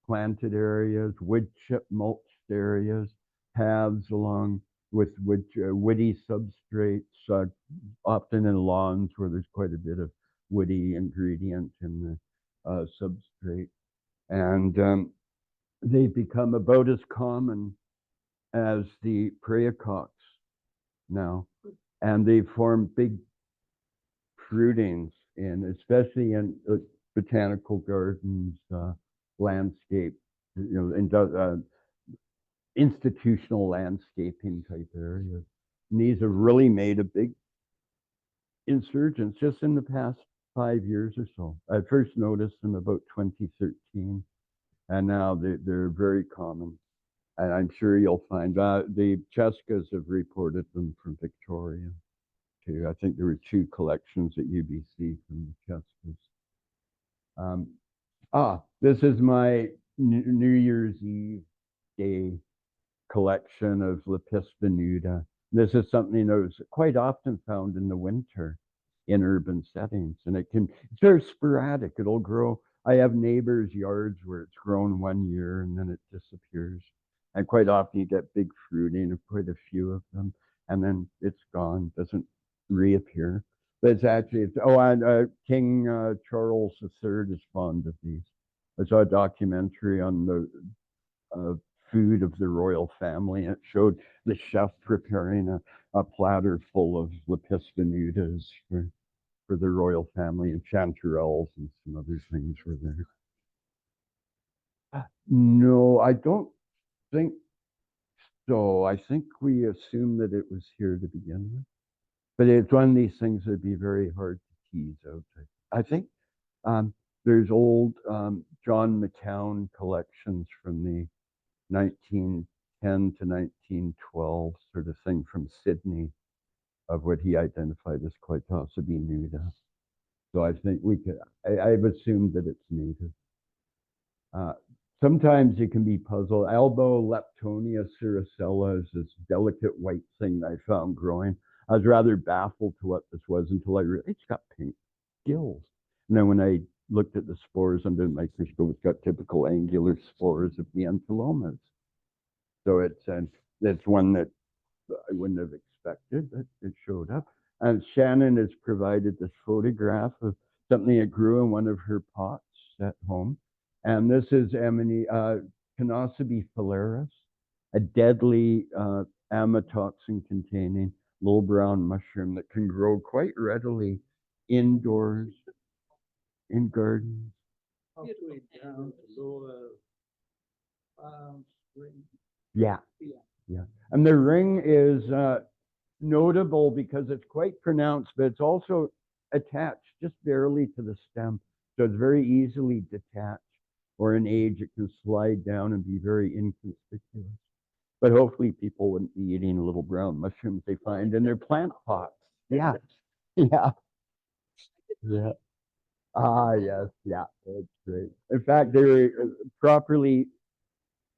planted areas, wood chip mulched areas, paths along with woody substrates, often in lawns where there's quite a bit of woody ingredient in the substrate. And they've become about as common as the praecox now. And they form big fruitings, especially in botanical gardens, landscape, institutional landscaping type areas. And these have really made a big insurgence just in the past 5 years or so. I first noticed them about 2013, and now they're very common. And I'm sure you'll find the Cheskas have reported them from Victoria too. I think there were 2 collections at UBC from the Cheskas. This is my New Year's Eve Day collection of Lepista nuda. This is something that is quite often found in the winter in urban settings, and it's very sporadic. It'll grow. I have neighbors' yards where it's grown 1 year and then it disappears. And quite often you get big fruiting of quite a few of them, and then it's gone, doesn't reappear. But it's actually, King Charles III is fond of these. I saw a documentary on the food of the royal family. It showed the chef preparing a platter full of Lepista nudas for the royal family, and chanterelles and some other things were there. No, I don't think so. I think we assumed that it was here to begin with. But it's one of these things that'd be very hard to tease out. I think there's old John McCown collections from the 1910 to 1912 sort of thing from Sydney of what he identified as Clitosabe nuda. So I think I've assumed that it's native. Sometimes you can be puzzled. Alboleptonia sericella is this delicate white thing that I found growing. I was rather baffled to what this was until I realized it's got pink gills. And then when I looked at the spores under the microscope, it's got typical angular spores of the Enthylomas. So it's one that I wouldn't have expected, but it showed up. And Shannon has provided this photograph of something that grew in one of her pots at home. And this is Canosabe phalaris, a deadly amatoxin containing little brown mushroom that can grow quite readily indoors in gardens. Halfway down to lower spring. Yeah, Yeah. yeah. And the ring is notable because it's quite pronounced, but it's also attached just barely to the stem. So it's very easily detached, or in age it can slide down and be very inconspicuous. But hopefully people wouldn't be eating little brown mushrooms they find in their plant pots. Yeah, yeah, yeah. Ah, yes, yeah, that's great. In fact, they were properly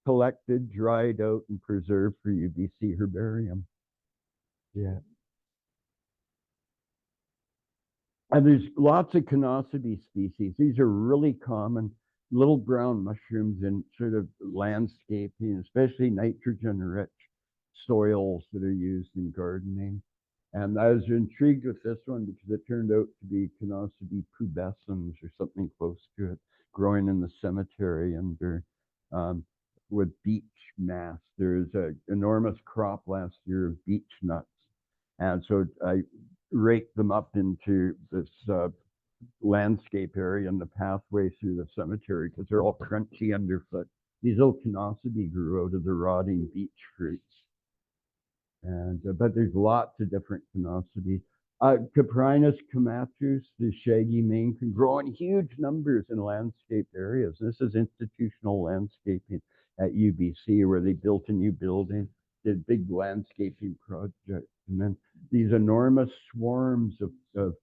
collected, dried out, and preserved for UBC herbarium. Yeah. And there's lots of Canosobe species. These are really common little brown mushrooms in sort of landscaping, especially nitrogen-rich soils that are used in gardening. And I was intrigued with this one because it turned out to be Canosobe pubescens or something close to it, growing in the cemetery under with beech mass. There's an enormous crop last year of beech nuts. And so I raked them up into this landscape area and the pathway through the cemetery because they're all crunchy underfoot. These little Canosobe grew out of the rotting beech fruits. And but there's lots of different Canosobe. Caprinus comatus, the shaggy mane, can grow in huge numbers in landscape areas. This is institutional landscaping at UBC where they built a new building, did big landscaping project, and then these enormous swarms of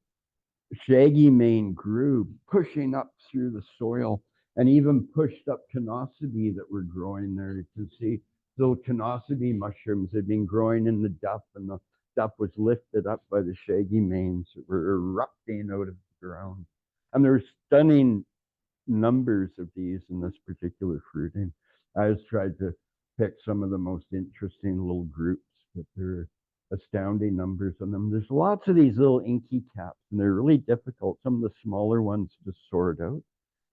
shaggy mane grew, pushing up through the soil and even pushed up Canosobe that were growing there. You can see little Canosobe mushrooms had been growing in the duff, and the duff was lifted up by the shaggy manes that were erupting out of the ground. And there were stunning numbers of these in this particular fruiting. I just tried to pick some of the most interesting little groups, but there are astounding numbers of them. There's lots of these little inky caps, and they're really difficult. Some of the smaller ones to sort out.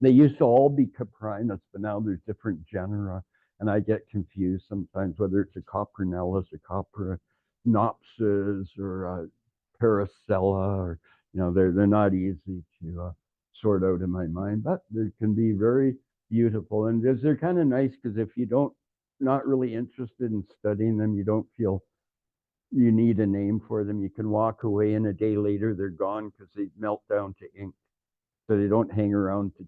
They used to all be Caprinus, but now there's different genera, and I get confused sometimes whether it's a Coprinellus, a Coprinopsis, or a Paracella, or they're not easy to sort out in my mind, but they can be very beautiful, and they're kind of nice because if you don't not really interested in studying them, you don't feel you need a name for them. You can walk away, and a day later they're gone because they melt down to ink, so they don't hang around to.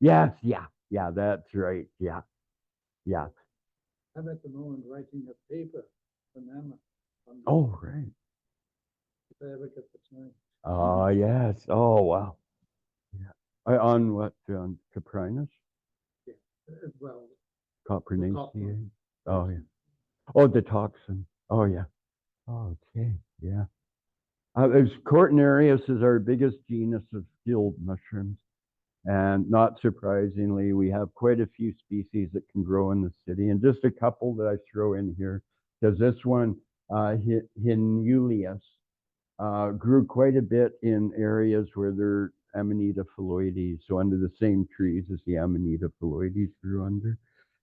Yes, yeah, that's right. Yeah. I'm at the moment writing a paper for NAMA. Oh, right. If I ever get the time. Oh, yes. Oh, wow. Yeah. On what? On Caprinus? Yeah. Well, Coprinaceae? Oh, yeah. Oh, the toxin. Oh, yeah. Oh, okay. Yeah. There's Cortinarius is our biggest genus of skilled mushrooms. And not surprisingly, we have quite a few species that can grow in the city. And just a couple that I throw in here, because this one, Hinulius, grew quite a bit in areas where there are Amanita phalloides, so under the same trees as the Amanita phalloides grew under,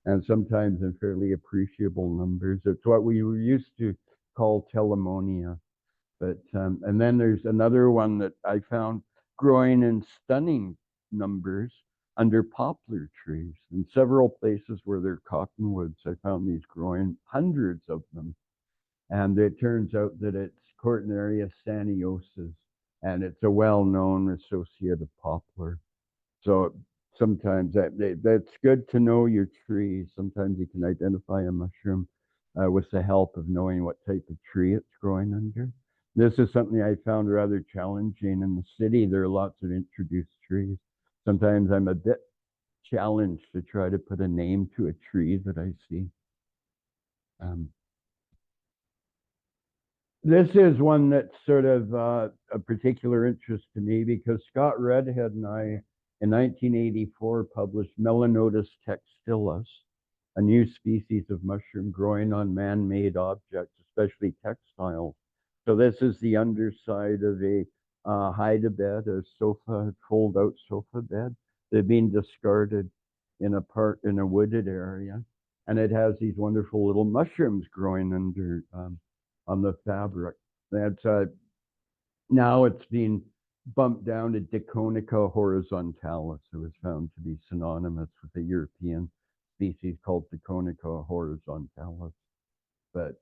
and sometimes in fairly appreciable numbers. It's what we used to call Telemonia. But and then there's another one that I found growing in stunning numbers under poplar trees. In several places where there are cottonwoods, I found these growing, hundreds of them. And it turns out that it's Cortinarius saniosus, and it's a well-known associate of poplar. So sometimes that's good to know your trees. Sometimes you can identify a mushroom with the help of knowing what type of tree it's growing under. This is something I found rather challenging. In the city, there are lots of introduced trees. Sometimes I'm a bit challenged to try to put a name to a tree that I see. This is one that's sort of a particular interest to me because Scott Redhead and I, in 1984, published Melanotus textilis, a new species of mushroom growing on man-made objects, especially textiles. So this is the underside of a hide-a-bed, a sofa, fold-out sofa bed. They've been discarded in a wooded area. and it has these wonderful little mushrooms growing under on the fabric. That's now it's been bumped down to Diconica horizontalis. It was found to be synonymous with a European species called Diconica horizontalis. But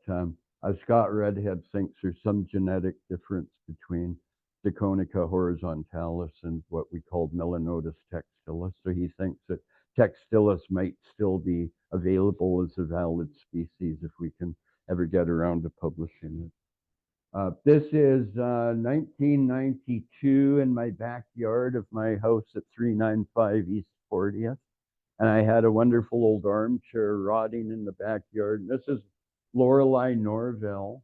Scott Redhead thinks there's some genetic difference between Diconica horizontalis and what we called Melanotus textilis. So he thinks that textilis might still be available as a valid species if we can ever get around to publishing it. This is 1992 in my backyard of my house at 395 East 40th. And I had a wonderful old armchair rotting in the backyard. And this is Lorelei Norville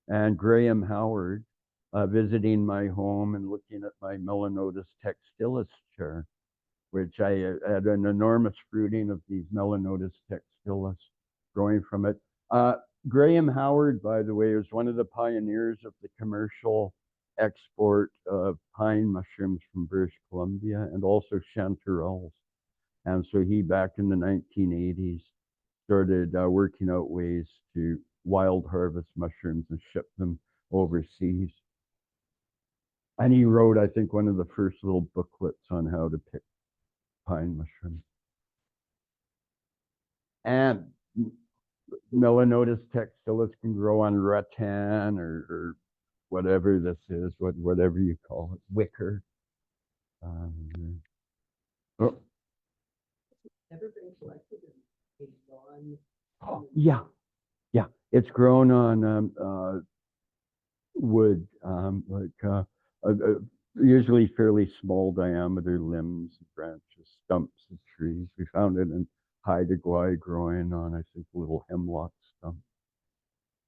and Graham Howard visiting my home and looking at my Melanotus textilis chair, which I had an enormous fruiting of these Melanotus textilis growing from it. Graham Howard, by the way, was one of the pioneers of the commercial export of pine mushrooms from British Columbia and also chanterelles. And so he, back in the 1980s, started working out ways to wild harvest mushrooms and ship them overseas. And he wrote, I think, one of the first little booklets on how to pick pine mushrooms. And Melanotus textilis can grow on rattan or whatever this is, whatever you call it, wicker. Oh. Never been collected in non. Yeah, it's grown on wood, usually fairly small diameter limbs, branches, stumps of trees. We found it in Haida Gwaii growing on, I think, a little hemlock stump.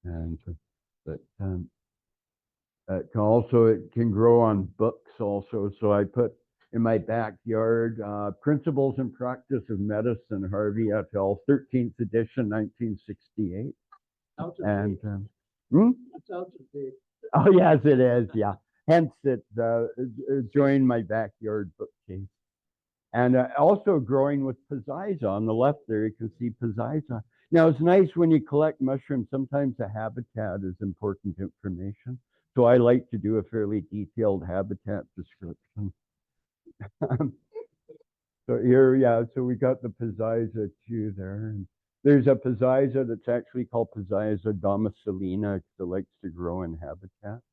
And but it can grow on books also. So I put in my backyard, Principles and Practice of Medicine, Harvey et al., 13th edition, 1968. And It's out of date. oh yes, it is. Yeah, hence it joined my backyard bookcase. And also growing with Piziza on the left there, you can see Piziza. Now it's nice when you collect mushrooms. Sometimes the habitat is important information. So I like to do a fairly detailed habitat description. So here, yeah, so we got the Piziza too there. And there's a Piziza that's actually called Piziza domicilina because it likes to grow in habitats.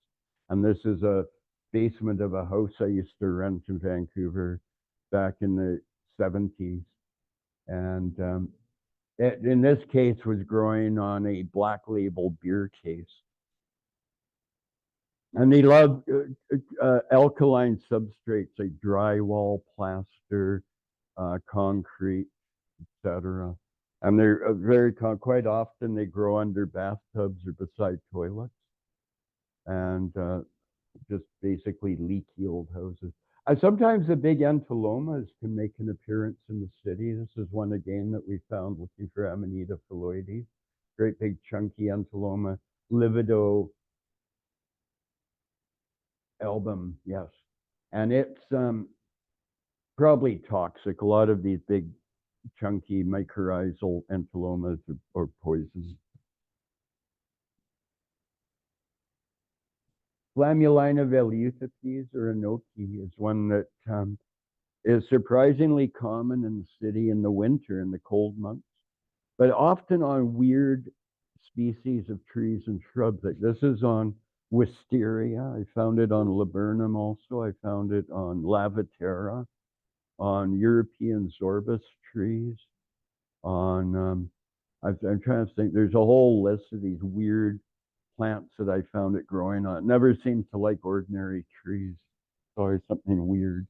And this is a basement of a house I used to rent in Vancouver back in the 70s. And it, in this case, was growing on a black label beer case. And they love alkaline substrates like drywall, plaster, concrete, etc. And they're quite often they grow under bathtubs or beside toilets, and just basically leaky old houses. Sometimes the big entelomas can make an appearance in the city. This is one again that we found looking for Amanita phalloides. Great big chunky enteloma, livido album, yes. And it's probably toxic. A lot of these big chunky mycorrhizal entelomas are poisonous. Flammulina velutipes or enoki is one that is surprisingly common in the city in the winter, in the cold months, but often on weird species of trees and shrubs. Like this is on wisteria. I found it on laburnum also. I found it on lavitera, on European zorbus trees, on, I'm trying to think, there's a whole list of these weird plants that I found it growing on. It never seems to like ordinary trees. It's always something weird.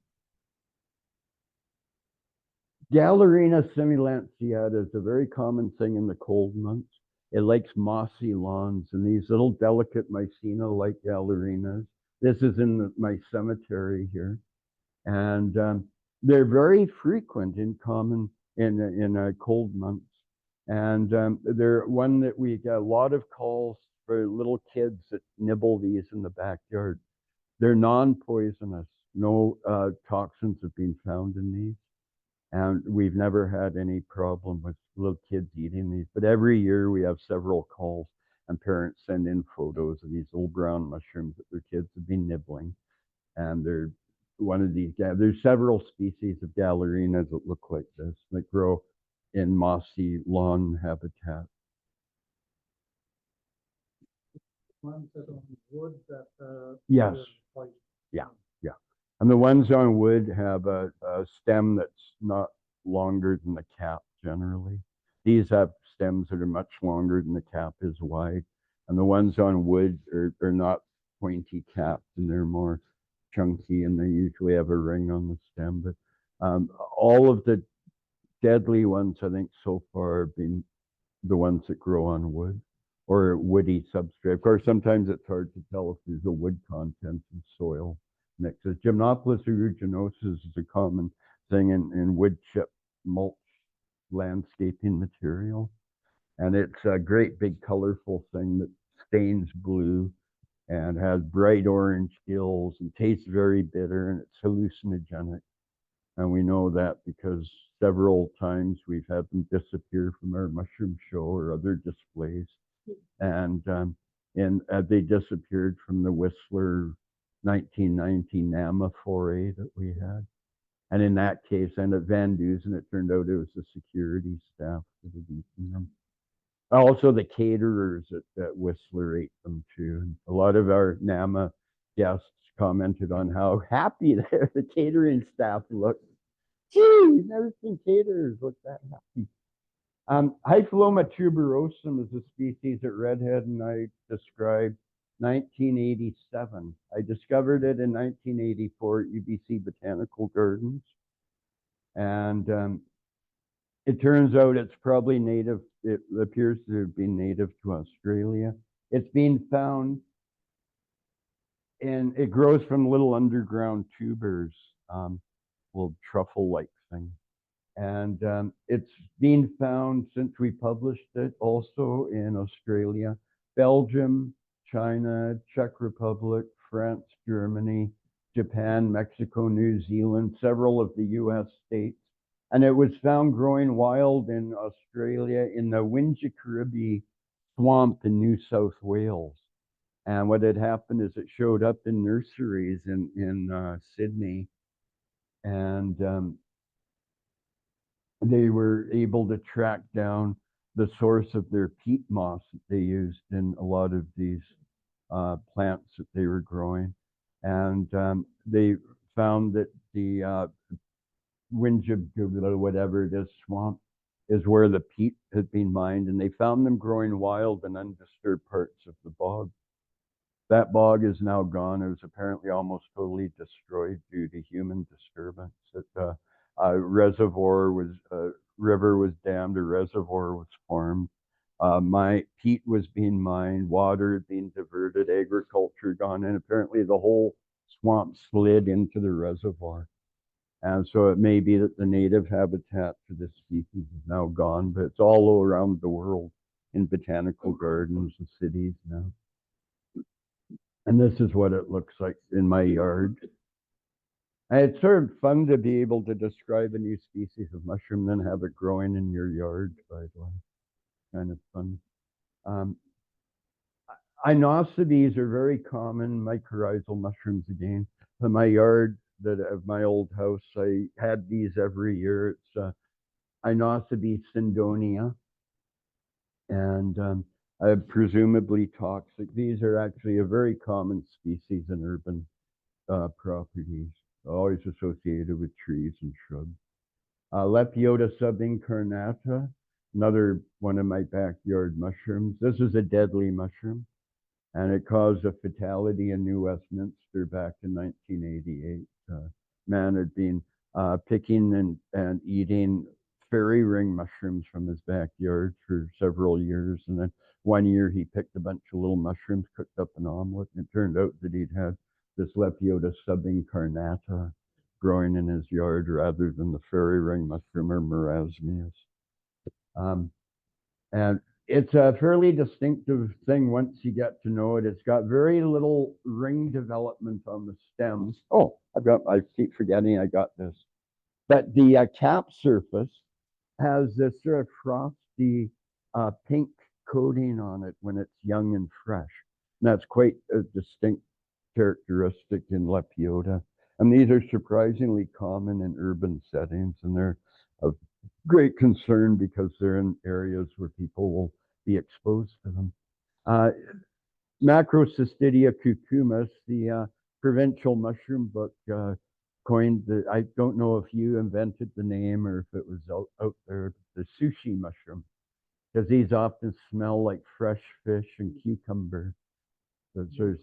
Galerina semilanceata is a very common thing in the cold months. It likes mossy lawns and these little delicate mycena-like galerinas. This is in my cemetery here. And they're very frequent in cold months. And they're one that we get a lot of calls for little kids that nibble these in the backyard. They're non-poisonous. No toxins have been found in these. And we've never had any problem with little kids eating these. But every year we have several calls and parents send in photos of these little brown mushrooms that their kids have been nibbling. And they're one of these, there's several species of gallerinas that look like this, that grow in mossy lawn habitat. Ones that on wood that, Yes. they're quite- Yeah. And the ones on wood have a stem that's not longer than the cap generally. These have stems that are much longer than the cap is wide. And the ones on wood are not pointy capped and they're more chunky and they usually have a ring on the stem. But all of the deadly ones, I think, so far have been the ones that grow on wood or woody substrate. Of course, sometimes it's hard to tell if there's a wood content in soil mixes. Gymnopolis aeruginosus is a common thing in wood chip mulch landscaping material. And it's a great big colorful thing that stains blue and has bright orange gills and tastes very bitter and it's hallucinogenic. And we know that because several times we've had them disappear from our mushroom show or other displays. And they disappeared from the Whistler 1990 NAMA foray that we had. And in that case, and at Van Dusen, it turned out it was the security staff that had eaten them. Also, the caterers at Whistler ate them too. And a lot of our NAMA guests commented on how happy the catering staff looked. Gee, we've never seen caterers look that happy. Hyphiloma tuberosum is a species that Redhead and I described 1987. I discovered it in 1984 at UBC Botanical Gardens. And it turns out it's probably native. It appears to have been native to Australia. It's been found and it grows from little underground tubers, little truffle-like thing. And it's been found since we published it also in Australia, Belgium, China, Czech Republic, France, Germany, Japan, Mexico, New Zealand, several of the US states. And it was found growing wild in Australia in the Wingecarribi swamp in New South Wales. And what had happened is it showed up in nurseries in Sydney. And they were able to track down the source of their peat moss that they used in a lot of these plants that they were growing. And they found that the whatever it is, swamp, is where the peat had been mined. And they found them growing wild in undisturbed parts of the bog. That bog is now gone. It was apparently almost totally destroyed due to human disturbance. Reservoir was, river was dammed, a reservoir was formed. My peat was being mined, water being diverted, agriculture gone, and apparently the whole swamp slid into the reservoir. And so it may be that the native habitat for this species is now gone, but it's all around the world in botanical gardens and cities now. And this is what it looks like in my yard. And it's sort of fun to be able to describe a new species of mushroom, then have it growing in your yard, by the way. Kind of fun. Inosebes are very common mycorrhizal mushrooms again. In my yard of my old house, I had these every year. It's Inosebes syndonia. And presumably toxic. These are actually a very common species in urban properties, always associated with trees and shrubs. Lepiota subincarnata, another one of my backyard mushrooms. This is a deadly mushroom, and it caused a fatality in New Westminster back in 1988. Man had been picking and eating fairy ring mushrooms from his backyard for several years. And then one year he picked a bunch of little mushrooms, cooked up an omelet, and it turned out that he'd had this Lepiota subincarnata growing in his yard rather than the fairy ring mushroom or marasmius. And it's a fairly distinctive thing once you get to know it. It's got very little ring development on the stems. Oh, I keep forgetting I got this. But the cap surface has this sort of frosty pink coating on it when it's young and fresh. And that's quite a distinct characteristic in Lepiota. And these are surprisingly common in urban settings, and they're of great concern because they're in areas where people will be exposed to them. Macrocystidia cucumis, the provincial mushroom book, coined the, I don't know if you invented the name or if it was out there, the sushi mushroom, because these often smell like fresh fish and cucumber. So there's,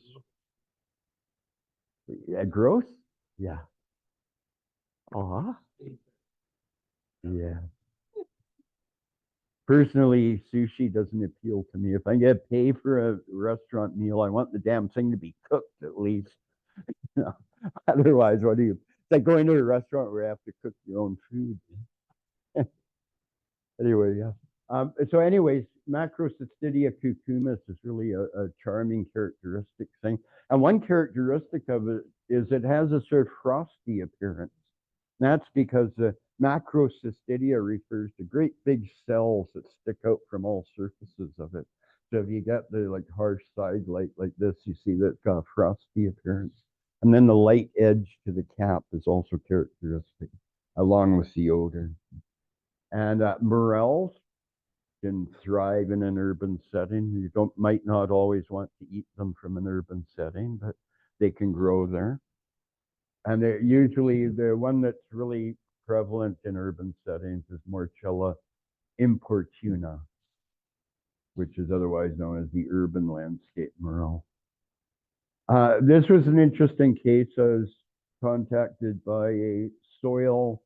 yeah, gross? Yeah. Yeah. Personally, sushi doesn't appeal to me. If I get paid for a restaurant meal, I want the damn thing to be cooked at least. Otherwise, what do you? It's like going to a restaurant where you have to cook your own food. Anyway, yeah. So anyways, Macrocystidia cucumis is really a charming characteristic thing. And one characteristic of it is it has a sort of frosty appearance. That's because the macrocystidia refers to great big cells that stick out from all surfaces of it. So if you get the like harsh side light like this, you see that it's got a frosty appearance. And then the light edge to the cap is also characteristic, along with the odor. And morels can thrive in an urban setting. You might not always want to eat them from an urban setting, but they can grow there. And they're usually the one that's really prevalent in urban settings is Morchella importuna, which is otherwise known as the urban landscape morel. This was an interesting case. I was contacted by a soil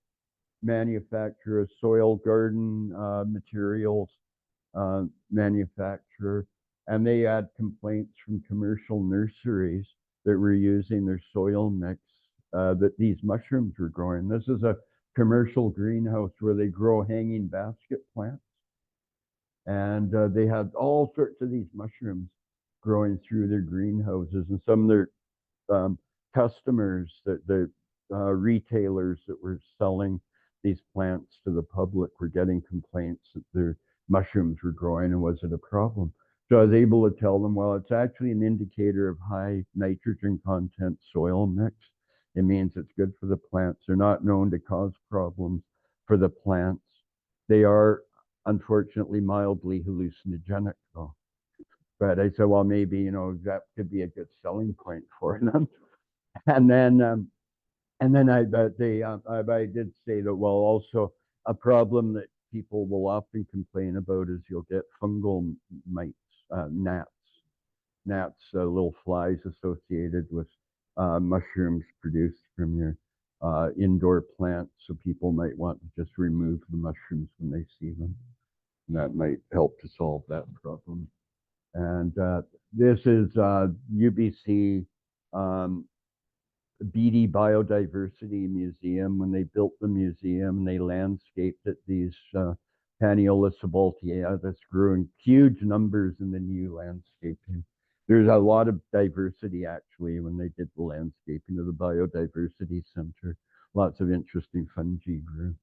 manufacturer, a soil garden materials manufacturer, and they had complaints from commercial nurseries that were using their soil mix that these mushrooms were growing. This is a commercial greenhouse where they grow hanging basket plants. And they had all sorts of these mushrooms growing through their greenhouses. And some of their customers, the retailers that were selling these plants to the public were getting complaints that their mushrooms were growing and was it a problem? So I was able to tell them, well, it's actually an indicator of high nitrogen content soil mix. It means it's good for the plants. They're not known to cause problems for the plants. They are, unfortunately, mildly hallucinogenic, though. But I said, well, maybe, you know, that could be a good selling point for them. And then I did say that, well, also a problem that people will often complain about is you'll get fungal mites, gnats, little flies associated with mushrooms produced from your indoor plants. So people might want to just remove the mushrooms when they see them. And that might help to solve that problem. And this is UBC BD Biodiversity Museum. When they built the museum, they landscaped it. These Paniola subalteatus grew in huge numbers in the new landscaping. There's a lot of diversity actually when they did the landscaping of the Biodiversity Center. Lots of interesting fungi grew.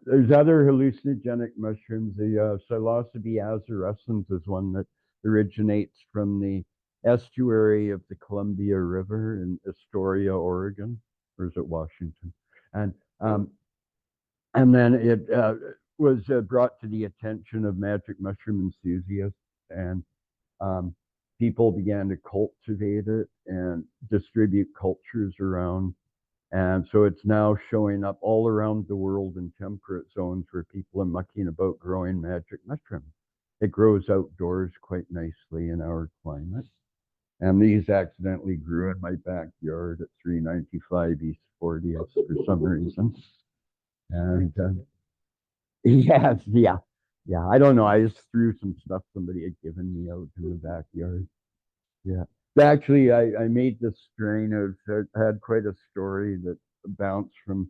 There's other hallucinogenic mushrooms. The Psilocybe azurescens is one that originates from the estuary of the Columbia River in Astoria, Oregon, or is it Washington? And then it was brought to the attention of magic mushroom enthusiasts, and people began to cultivate it and distribute cultures around. And so it's now showing up all around the world in temperate zones where people are mucking about growing magic mushrooms. It grows outdoors quite nicely in our climate. And these accidentally grew in my backyard at 395 East 40th for some reason. And yes, yeah. I don't know. I just threw some stuff somebody had given me out in the backyard. Yeah. Actually, I made this strain of, had quite a story that bounced from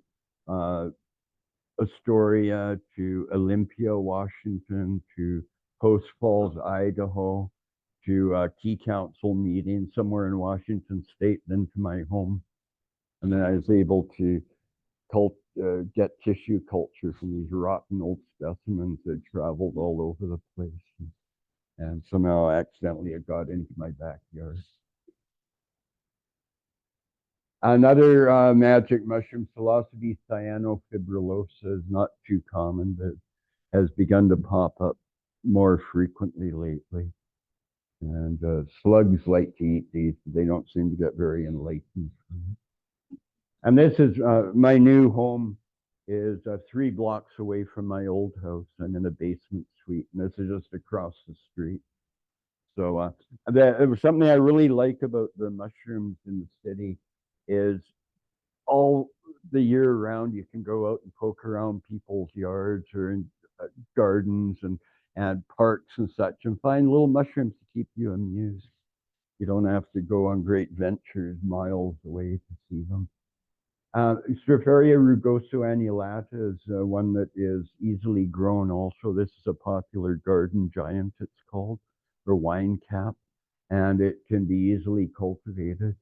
Astoria to Olympia, Washington, to Post Falls, Idaho, to key council meetings somewhere in Washington State, then to my home. And then I was able to get tissue culture from these rotten old specimens that traveled all over the place. And somehow accidentally it got into my backyard. Another magic mushroom, Psilocybe cyanofibrillosa, is not too common, but has begun to pop up more frequently lately. And slugs like to eat these, but they don't seem to get very enlightened from it. And this is my new home is 3 blocks away from my old house. I'm in a basement suite, and this is just across the street. So it was something I really like about the mushrooms in the city is all the year round you can go out and poke around people's yards or in gardens and parks and such and find little mushrooms to keep you amused. You don't have to go on great ventures miles away to see them. Stropharia rugoso annulata is one that is easily grown also. This is a popular garden giant, it's called, or wine cap, and it can be easily cultivated,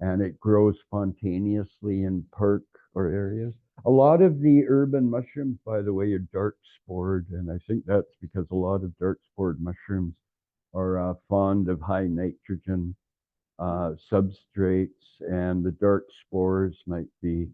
and it grows spontaneously in park or areas. A lot of the urban mushrooms, by the way, are dark spored, and I think that's because a lot of dark spored mushrooms are fond of high nitrogen substrates, and the dark spores might be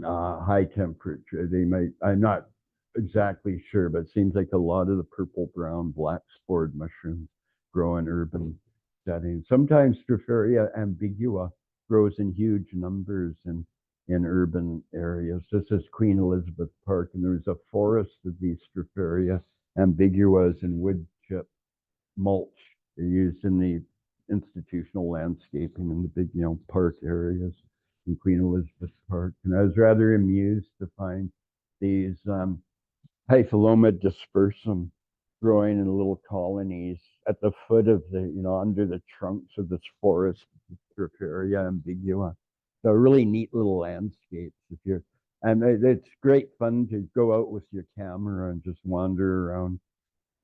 high temperature. They might, I'm not exactly sure, but it seems like a lot of the purple, brown, black spored mushrooms grow in urban settings. Sometimes Stropharia ambigua grows in huge numbers in urban areas. This is Queen Elizabeth Park, and there's a forest of these Stropharia ambiguas and wood chip mulch. They're used in the institutional landscaping in the big, park areas in Queen Elizabeth Park. And I was rather amused to find these Hyphiloma dispersum growing in little colonies at the foot of the, under the trunks of this forest, Stropharia ambigua. So really neat little landscapes and it's great fun to go out with your camera and just wander around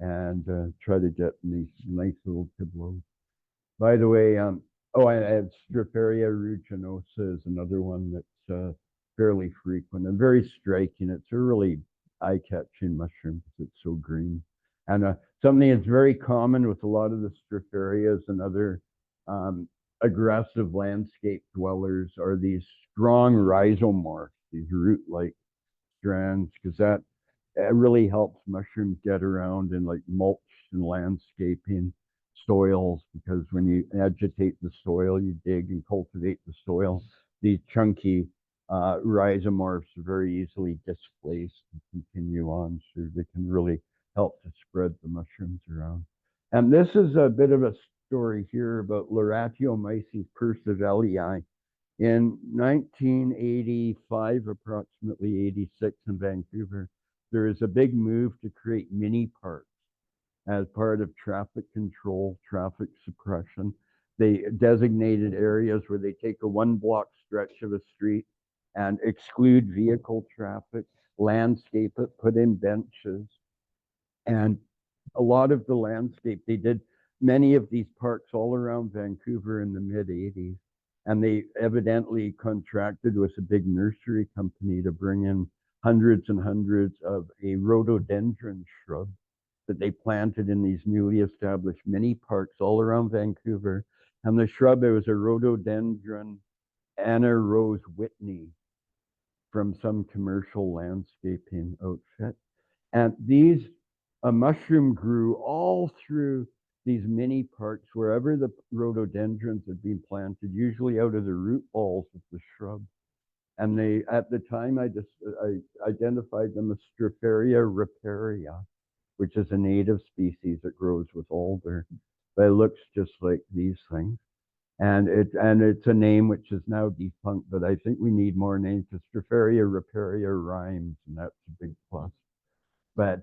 and try to get these nice little tableaus. By the way, I have Stropharia ruginosa is another one that's fairly frequent and very striking. It's a really eye-catching mushroom because it's so green. And something that's very common with a lot of the Stropharias and other aggressive landscape dwellers are these strong rhizomorphs, these root-like strands, because that really helps mushrooms get around in like mulch and landscaping soils, because when you agitate the soil, you dig and cultivate the soil, these chunky rhizomorphs are very easily displaced and continue on, so they can really help to spread the mushrooms around. And this is a bit of a story here about Lauratiomyces percivalii. In 1985, approximately 86 in Vancouver, there is a big move to create mini parks as part of traffic control, traffic suppression. They designated areas where they take a 1-block stretch of a street and exclude vehicle traffic, landscape it, put in benches. And a lot of the landscape, they did many of these parks all around Vancouver in the mid-80s. And they evidently contracted with a big nursery company to bring in hundreds and hundreds of a rhododendron shrub that they planted in these newly established mini parks all around Vancouver. And the shrub, it was a rhododendron Anna Rose Whitney from some commercial landscaping outfit. And these mushroom grew all through these mini parks, wherever the rhododendrons had been planted, usually out of the root balls of the shrub. And they, at the time, I identified them as Stropharia riparia, which is a native species that grows with alder, but it looks just like these things. And it's a name which is now defunct, but I think we need more names, because Stropharia riparia rhymes, and that's a big plus. But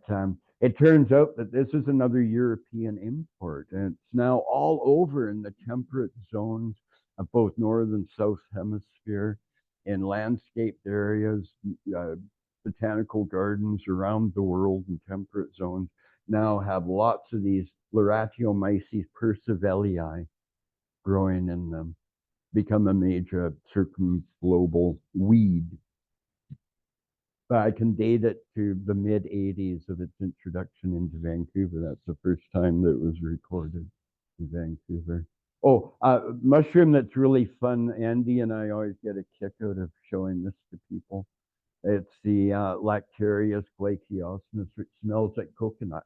it turns out that this is another European import, and it's now all over in the temperate zones of both North and South Hemisphere, in landscaped areas, botanical gardens around the world in temperate zones now have lots of these Lauratiomyces percivalii growing in them, become a major circumglobal weed but I can date it to the mid-80s of its introduction into Vancouver. That's the first time that it was recorded in Vancouver. Oh, mushroom that's really fun. Andy and I always get a kick out of showing this to people. It's the Lactarius glaciosmus, which smells like coconut.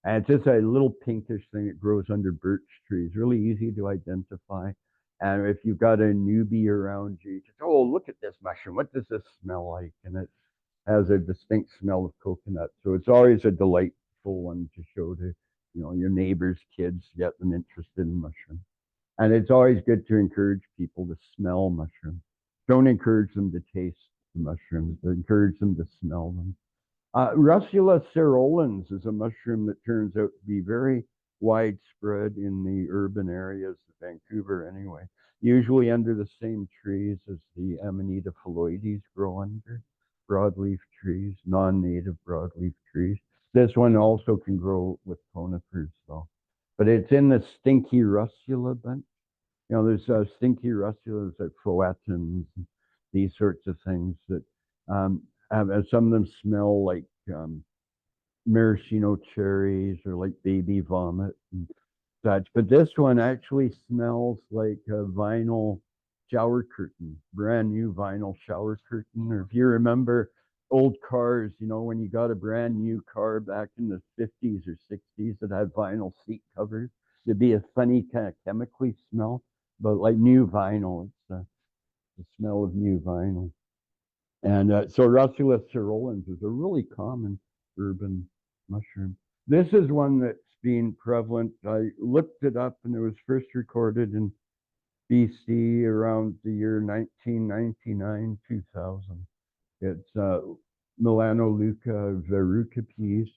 And it's just a little pinkish thing that grows under birch trees, really easy to identify. And if you've got a newbie around you, just, oh, look at this mushroom. What does this smell like? And it has a distinct smell of coconut. So it's always a delightful one to show to, your neighbors' kids, get them interested in mushrooms. And it's always good to encourage people to smell mushrooms. Don't encourage them to taste the mushrooms, but encourage them to smell them. Russula cerulens is a mushroom that turns out to be very widespread in the urban areas of Vancouver anyway, usually under the same trees as the Amanita phalloides grow under, broadleaf trees, non-native broadleaf trees. This one also can grow with conifers though, but it's in the stinky russula bunch. There's stinky russulas like phoetons, these sorts of things that some of them smell like maraschino cherries or like baby vomit and such. But this one actually smells like a vinyl shower curtain, brand new vinyl shower curtain. Or if you remember old cars, when you got a brand new car back in the 50s or 60s that had vinyl seat covers, there'd be a funny kind of chemically smell, but like new vinyl. It's the smell of new vinyl. And so Russula cerulens is a really common urban mushroom. This is one that's been prevalent. I looked it up and it was first recorded in BC around the year 1999, 2000. It's Melanoleuca verrucapes,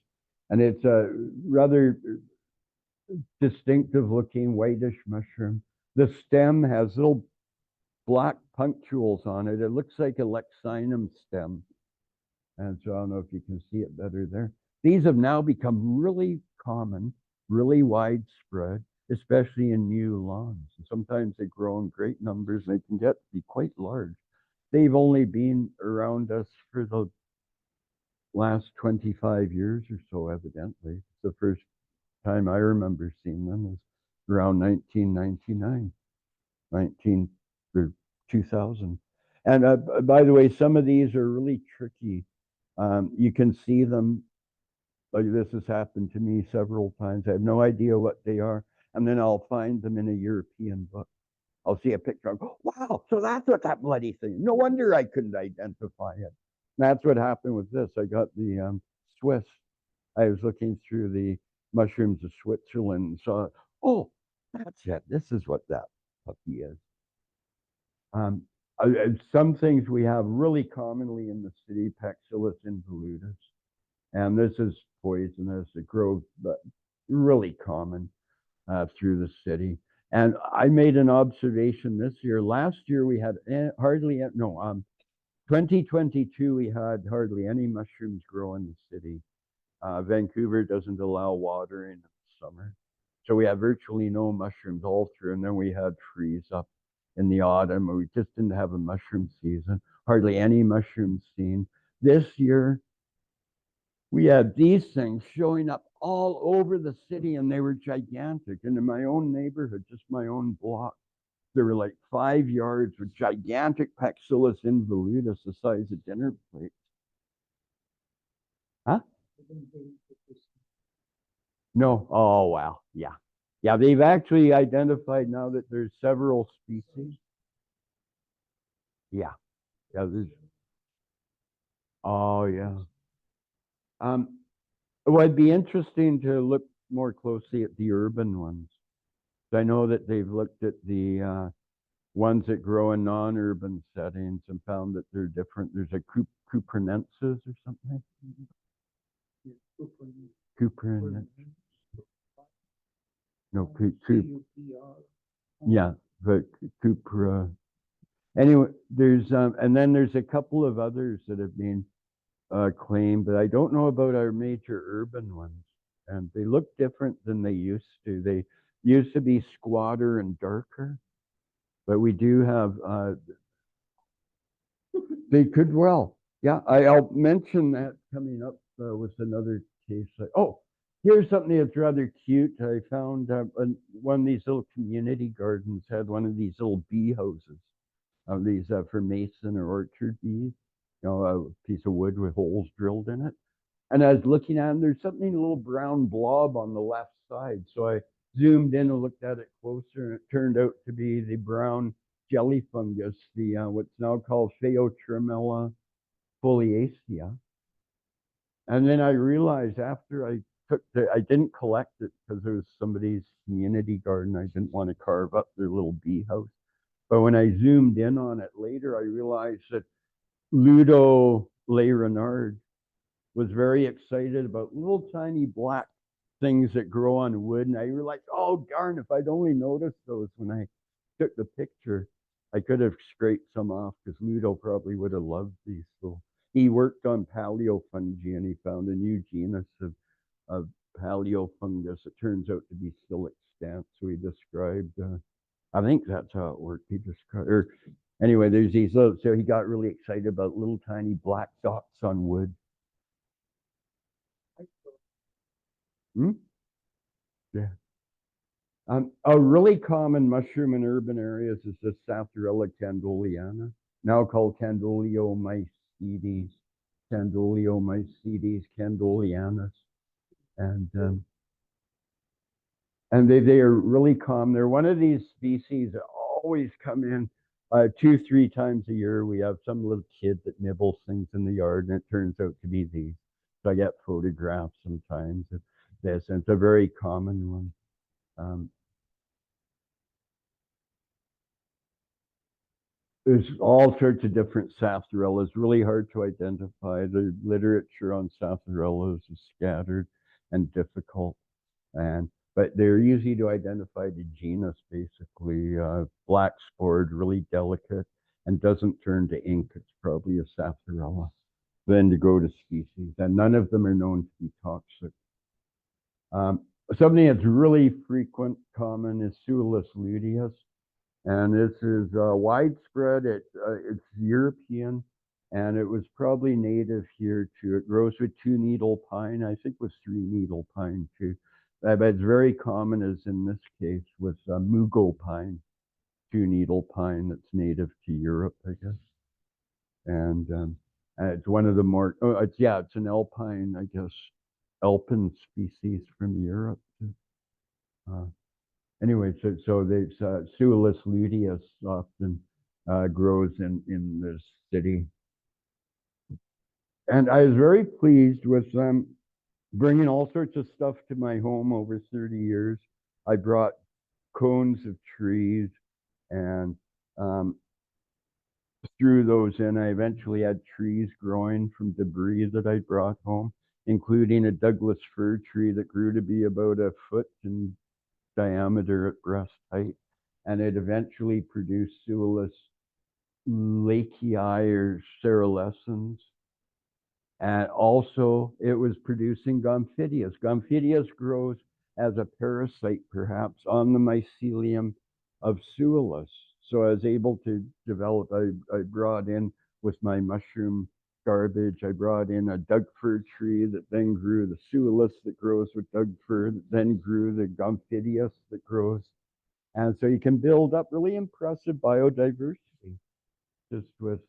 and it's a rather distinctive looking whitish mushroom. The stem has little black punctules on it. It looks like a lexinum stem. And so I don't know if you can see it better there. These have now become really common, really widespread, especially in new lawns. And sometimes they grow in great numbers. They can get to be quite large. They've only been around us for the last 25 years or so, evidently. The first time I remember seeing them was around 1999, 2000. And by the way, some of these are really tricky. You can see them, like this has happened to me several times. I have no idea what they are. And then I'll find them in a European book. I'll see a picture. I'll go, wow, so that's what that bloody thing. No wonder I couldn't identify it. And that's what happened with this. I got the Swiss. I was looking through the mushrooms of Switzerland and saw, oh, that's it. This is what that puppy is. Some things we have really commonly in the city, Paxillus involutus, and this is poisonous. It grows, but really common through the city. And I made an observation this year. Last year we had 2022 we had hardly any mushrooms grow in the city. Vancouver doesn't allow watering in the summer, so we had virtually no mushrooms all through. And then we had freeze up in the autumn, and we just didn't have a mushroom season. Hardly any mushrooms seen. This year, we had these things showing up all over the city, and they were gigantic. And in my own neighborhood, just my own block, there were like 5 yards with gigantic Paxillus involutus the size of dinner plates. Huh? No. Oh, wow. Yeah. Yeah, they've actually identified now that there's several species. Yeah. Yeah, there's. Oh, yeah. It would be interesting to look more closely at the urban ones. I know that they've looked at the ones that grow in non-urban settings and found that they're different. There's a Cuprinensis or something. Cuprinensis. No, yeah, but Cupra. Anyway, there's and then there's a couple of others that have been claimed, but I don't know about our major urban ones. And they look different than they used to. They used to be squatter and darker, but we do have. They could well. Yeah, I'll mention that coming up with another case. Oh, here's something that's rather cute. I found one of these little community gardens had one of these little bee houses, these for mason or orchard bees. You know, a piece of wood with holes drilled in it. And I was looking at them. There's something, a little brown blob on the left side. So I zoomed in and looked at it closer, and it turned out to be the brown jelly fungus, the what's now called Phaeotrimella foliacea. And then I realized after I didn't collect it because it was somebody's community garden. I didn't want to carve up their little bee house. But when I zoomed in on it later, I realized that Ludo Le Renard was very excited about little tiny black things that grow on wood. And I realized, oh, darn, if I'd only noticed those when I took the picture, I could have scraped some off because Ludo probably would have loved these. So he worked on paleofungi and he found a new genus of paleofungus. It turns out to be still extant. So he described, I think that's how it worked. He described, or anyway, there's these little, so he got really excited about little tiny black dots on wood. Hmm? Yeah. A really common mushroom in urban areas is the Sapphirella candoleana, now called Candoleomycetes, candoleanus. And they are really common. They're one of these species that always come in 2-3 times a year. We have some little kid that nibbles things in the yard, and it turns out to be these. So I get photographs sometimes of this, and it's a very common one. There's all sorts of different Sapphirellas, really hard to identify. The literature on Sapphirellas is scattered and difficult, but they're easy to identify the genus, basically. Black spored, really delicate, and doesn't turn to ink. It's probably a Sapphirella. Then to go to species, and none of them are known to be toxic. Something that's really frequent, common, is Suillus luteus. And this is widespread. It's European, and it was probably native here too. It grows with 2-needle pine. I think with 3-needle pine too. But it's very common, as in this case, with mugo pine, 2-needle pine that's native to Europe, I guess. And it's one of the more, it's an alpine, I guess, alpine species from Europe. Anyway, so there's Suillus luteus often grows in this city. And I was very pleased with bringing all sorts of stuff to my home over 30 years. I brought cones of trees and threw those in. I eventually had trees growing from debris that I brought home, including a Douglas fir tree that grew to be about a foot in diameter at breast height, and it eventually produced Suillus lakei or cerulescens. And also it was producing Gomphidius. Gomphidius grows as a parasite, perhaps, on the mycelium of Suillus. So I was able to develop, I brought in with my mushroom garbage, I brought in a Doug fir tree that then grew the Suillus that grows with Doug fir, that then grew the Gomphidius that grows. And so you can build up really impressive biodiversity just with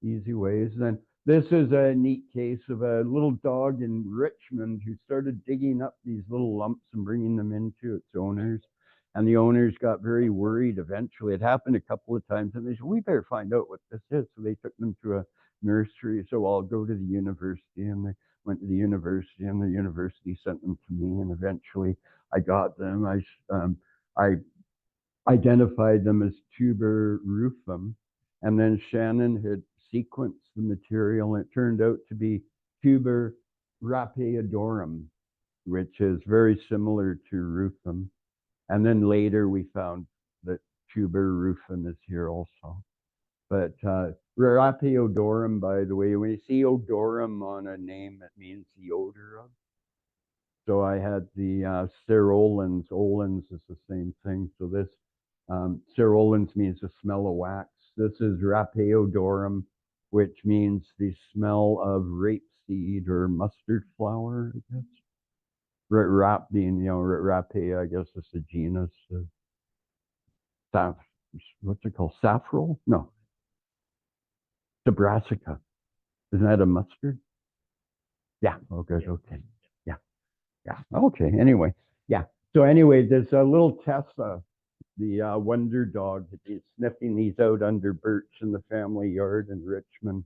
easy ways. And this is a neat case of a little dog in Richmond who started digging up these little lumps and bringing them into its owners. And the owners got very worried eventually. It happened a couple of times, and they said, we better find out what this is. So they took them to a nursery. So I'll go to the university, and they went to the university, and the university sent them to me. And eventually I got them. I identified them as tuber rufum. And then Shannon had sequenced the material, and it turned out to be tuber rapeodorum, which is very similar to rufum. And then later we found that tuber rufum is here also. But rapeodorum, by the way, when you see odorum on a name, it means the odor of. So I had the cerulens. Olens is the same thing. So this cerulens means the smell of wax. This is rapeodorum which means the smell of rapeseed or mustard flower, I guess. Rap being, rape, I guess is a genus of what's it called? Saffrol? No. Brassica. Isn't that a mustard? Yeah. Oh, good. Okay. Yeah. Yeah. Okay. Anyway. Yeah. So anyway, there's a little Tessa, the wonder dog, that is sniffing these out under birch in the family yard in Richmond.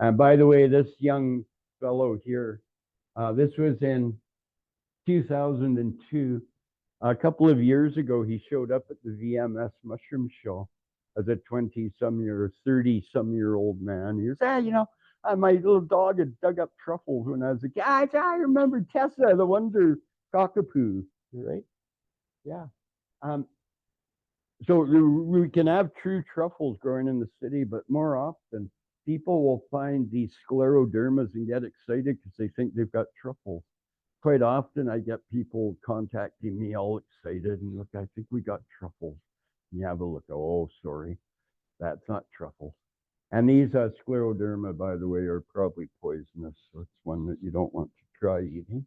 And by the way, this young fellow here, this was in 2002. A couple of years ago, he showed up at the VMS Mushroom Show as a 20-some-year, 30-some-year-old man. He was, my little dog had dug up truffles when I was a kid. I remember Tessa, the wonder cockapoo, right? Yeah. So we can have true truffles growing in the city, but more often people will find these sclerodermas and get excited because they think they've got truffles. Quite often I get people contacting me all excited and look, I think we got truffles. And you have a look, oh, sorry, that's not truffles. And these scleroderma, by the way, are probably poisonous. So it's one that you don't want to try eating.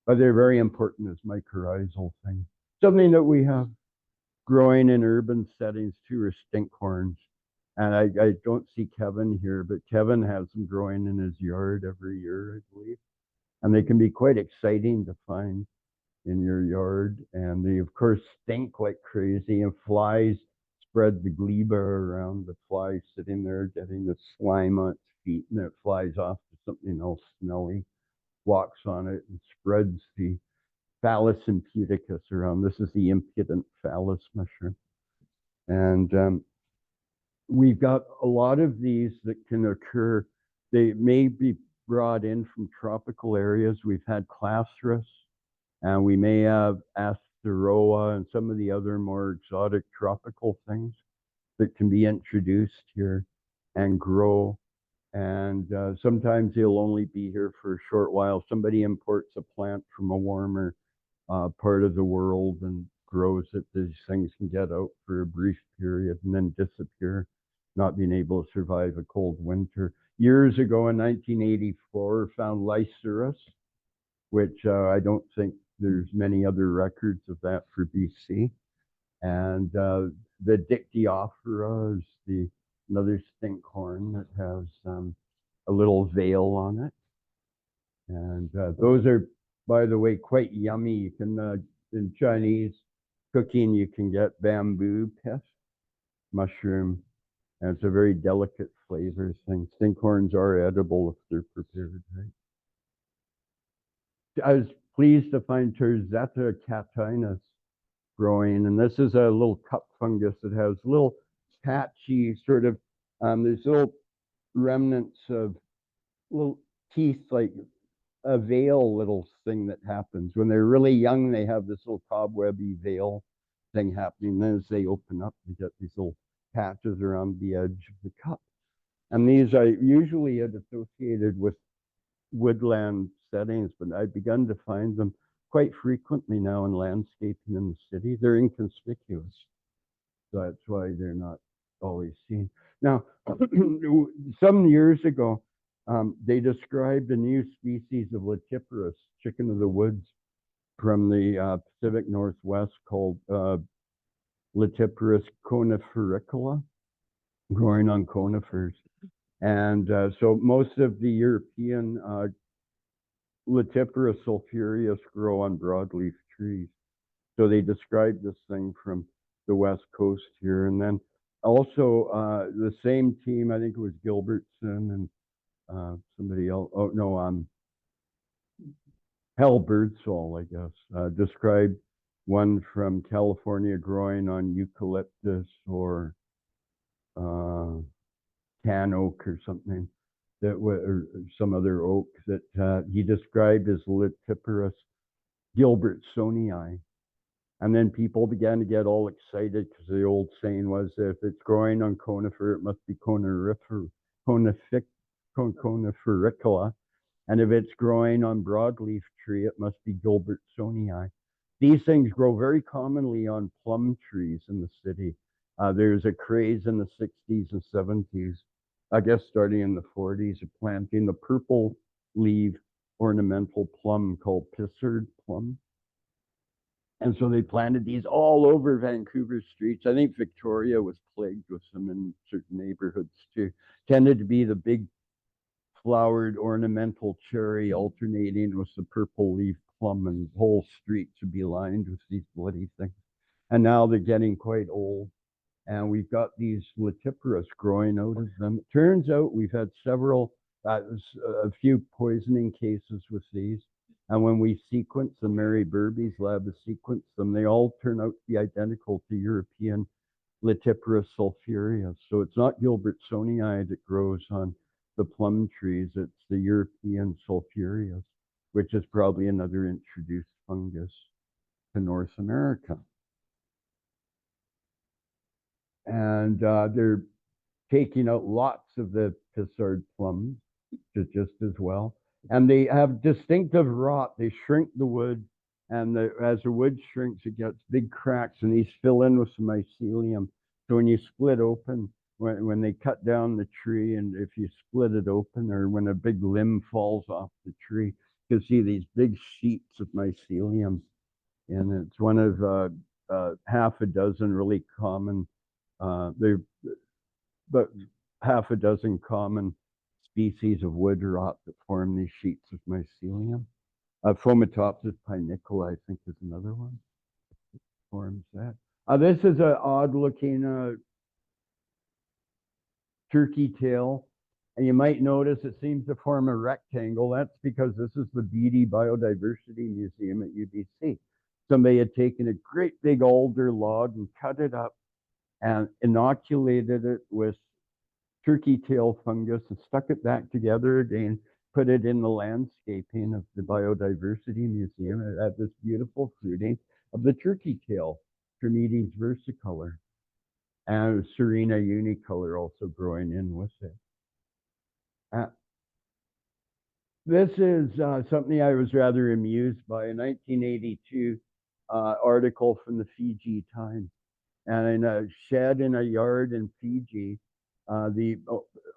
But they're very important as mycorrhizal things. Something that we have growing in urban settings too are stinkhorns. And I don't see Kevin here, but Kevin has them growing in his yard every year, I believe. And they can be quite exciting to find in your yard. And they, of course, stink like crazy. And flies spread the gleba around. The fly sitting there getting the slime on its feet, and it flies off to something else smelly, walks on it, and spreads the Phallus imputicus around. This is the impudent phallus mushroom. And we've got a lot of these that can occur. They may be brought in from tropical areas. We've had Clasris, and we may have Asteroa and some of the other more exotic tropical things that can be introduced here and grow. And sometimes they'll only be here for a short while. Somebody imports a plant from a warmer part of the world and grows it. These things can get out for a brief period and then disappear, not being able to survive a cold winter. Years ago in 1984, found Lysurus, which I don't think there's many other records of that for BC. And the Dictyophora is another stinkhorn that has a little veil on it. And those are, by the way, quite yummy. You can, in Chinese cooking, you can get bamboo pith mushroom, and it's a very delicate flavor thing. Stinkhorns are edible if they're prepared right. I was pleased to find Terzetta catinus growing, and this is a little cup fungus that has little patchy sort of, there's little remnants of little teeth, like a veil little thing that happens. When they're really young, they have this little cobwebby veil thing happening. Then as they open up, you get these little patches around the edge of the cup. And these I usually had associated with woodland settings, but I've begun to find them quite frequently now in landscaping in the city. They're inconspicuous. So that's why they're not always seen. Now, some years ago, they described a new species of Latiparus, chicken of the woods, from the Pacific Northwest called Latiparus conifericola, growing on conifers. And so most of the European Latiparus sulphureus grow on broadleaf trees. So they described this thing from the West Coast here. And then also the same team, I think it was Gilbertson and somebody else, oh no, Hal Birdsall, I guess, described one from California growing on eucalyptus or can oak or something, that or some other oak that he described as Latiparus Gilbertsonii. And then people began to get all excited because the old saying was that if it's growing on conifer, it must be conifericola. And if it's growing on broadleaf tree, it must be Gilbertsonii. These things grow very commonly on plum trees in the city. There's a craze in the 60s and 70s I guess starting in the 40s, of planting the purple leaf ornamental plum called pissard plum. And so they planted these all over Vancouver streets. I think Victoria was plagued with them in certain neighborhoods too. Tended to be the big flowered ornamental cherry alternating with the purple leaf plum, and whole streets would be lined with these bloody things. And now they're getting quite old. And we've got these latiferous growing out of them. It turns out we've had a few poisoning cases with these. And when we sequence them, Mary Burby's lab has sequenced them, they all turn out to be identical to European Latiferous sulphureus. So it's not Gilbertsonii that grows on the plum trees, it's the European sulphureus, which is probably another introduced fungus to North America. And they're taking out lots of the pissard plums just as well. And they have distinctive rot. They shrink the wood, and as the wood shrinks, it gets big cracks, and these fill in with some mycelium. So when you split open, when they cut down the tree, and if you split it open, or when a big limb falls off the tree, you can see these big sheets of mycelium. And it's one of half a dozen really common but half a dozen common species of wood rot that form these sheets of mycelium. Fomitopsis pinicola, I think, is another one that forms that. This is an odd-looking turkey tail, and you might notice it seems to form a rectangle. That's because this is the Beatty Biodiversity Museum at UBC. Somebody had taken a great big alder log and cut it up and inoculated it with turkey tail fungus and stuck it back together again, put it in the landscaping of the Biodiversity Museum. It had this beautiful fruiting of the turkey tail, Trametes versicolor, and Serena unicolor also growing in with it. This is something I was rather amused by, a 1982 article from the Fiji Times. And in a shed in a yard in Fiji, the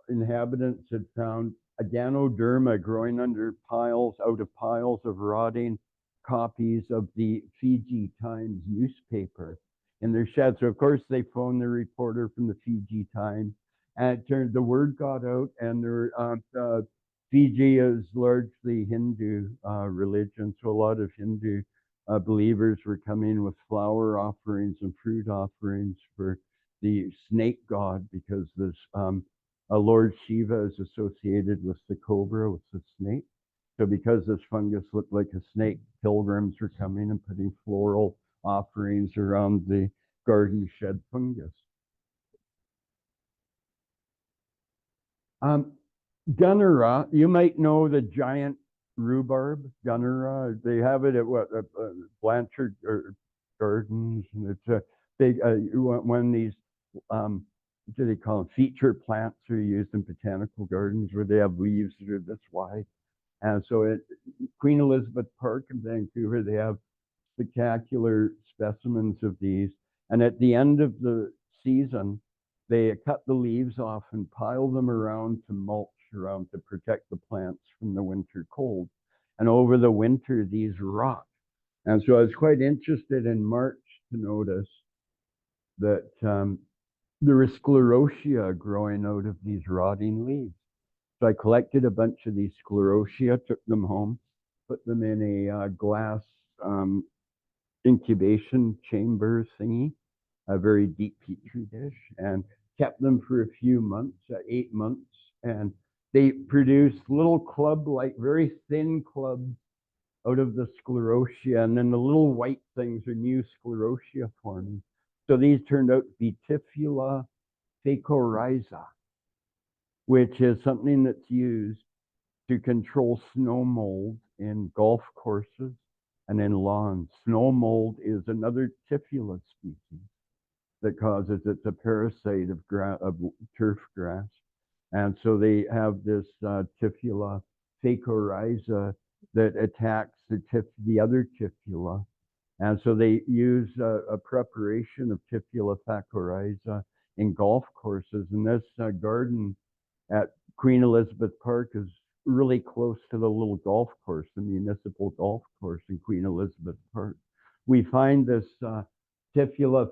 inhabitants had found a Ganoderma growing under piles, out of piles of rotting copies of the Fiji Times newspaper in their shed. So of course they phoned the reporter from the Fiji Times, and it turned, the word got out, and there, Fiji is largely Hindu religion, so a lot of Hindu believers were coming with flower offerings and fruit offerings for the snake god, because this Lord Shiva is associated with the cobra, with the snake. So because this fungus looked like a snake, pilgrims were coming and putting floral offerings around the garden shed fungus. Gunnera, you might know the giant rhubarb, Gunnera. They have it at Blanchard Gardens, and it's a big one of these what do they call them? Feature plants are used in botanical gardens where they have leaves that are this wide. And so at Queen Elizabeth Park in Vancouver, they have spectacular specimens of these. And at the end of the season, they cut the leaves off and pile them around to mulch around to protect the plants from the winter cold. And over the winter, these rot. And so I was quite interested in March to notice that there was sclerotia growing out of these rotting leaves. So I collected a bunch of these sclerotia, took them home, put them in a glass incubation chamber thingy, a very deep petri dish, and kept them for a few months, 8 months, and they produced little club-like, very thin clubs out of the sclerotia, and then the little white things are new sclerotia forming. So these turned out to be Typhula phacoryza, which is something that's used to control snow mold in golf courses and in lawns. Snow mold is another Typhula species that causes, it's a parasite of turf grass. And so they have this Typhula phacoryza that attacks the other Typhula. And so they use a preparation of Typhula phacoryza in golf courses. And this garden at Queen Elizabeth Park is really close to the little golf course, the municipal golf course in Queen Elizabeth Park. We find this Typhula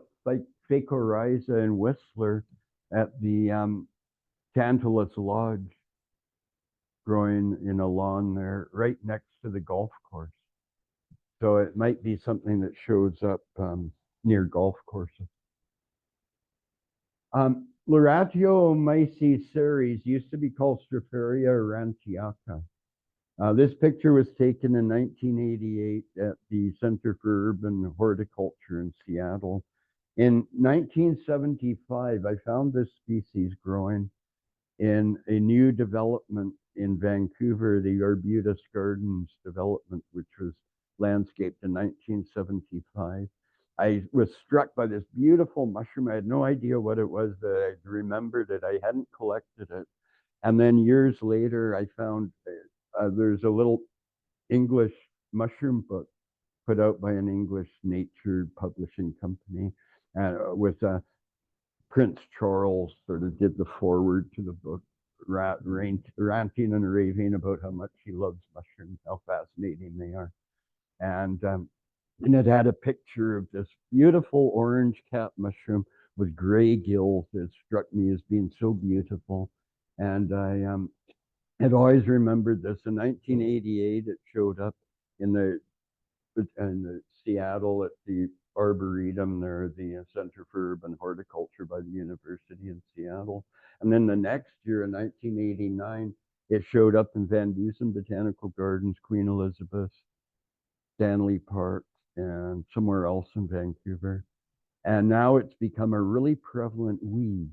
phacoryza in Whistler at the Tantalus Lodge, growing in a lawn there right next to the golf course. So it might be something that shows up near golf courses. Lauratiomyces ceres used to be called Stropharia aurantiaca. This picture was taken in 1988 at the Center for Urban Horticulture in Seattle. In 1975, I found this species growing in a new development in Vancouver, the Arbutus Gardens development, which was landscaped in 1975. I was struck by this beautiful mushroom. I had no idea what it was, but I remembered it. I hadn't collected it. And then years later, I found there's a little English mushroom book put out by an English nature publishing company with Prince Charles sort of did the foreword to the book, ranting and raving about how much he loves mushrooms, how fascinating they are. And it had a picture of this beautiful orange cap mushroom with gray gills that struck me as being so beautiful. And I had always remembered this. In 1988, it showed up in the Seattle at the Arboretum there, the Center for Urban Horticulture by the University in Seattle. And then the next year, in 1989, it showed up in Van Dusen Botanical Gardens, Queen Elizabeth, Stanley Park, and somewhere else in Vancouver. And now it's become a really prevalent weed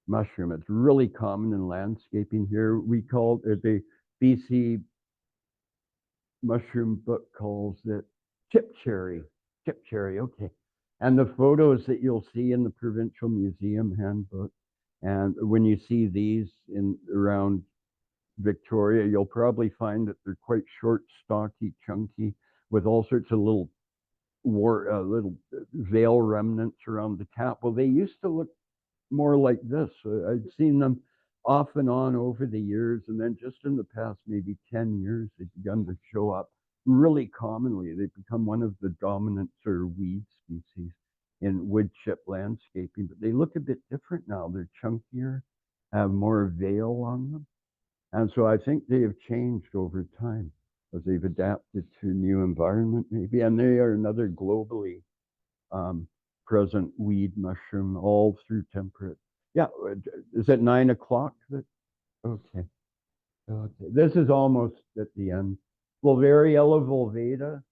mushroom. It's really common in landscaping here. We call it, the BC mushroom book calls it chipcherry. Chipcherry, okay. And the photos that you'll see in the Provincial Museum Handbook, and when you see these in around Victoria, you'll probably find that they're quite short, stocky, chunky, with all sorts of little veil remnants around the cap. Well, they used to look more like this. I've seen them off and on over the years, and then just in the past maybe 10 years, they've begun to show up really commonly. They've become one of the dominant sort of weed species in wood chip landscaping, but they look a bit different now. They're chunkier, have more veil on them. And so I think they have changed over time as they've adapted to new environment maybe. And they are another globally present weed mushroom all through temperate. Yeah, is it 9 o'clock? Okay. Okay, this is almost at the end. Vulvariella vulvata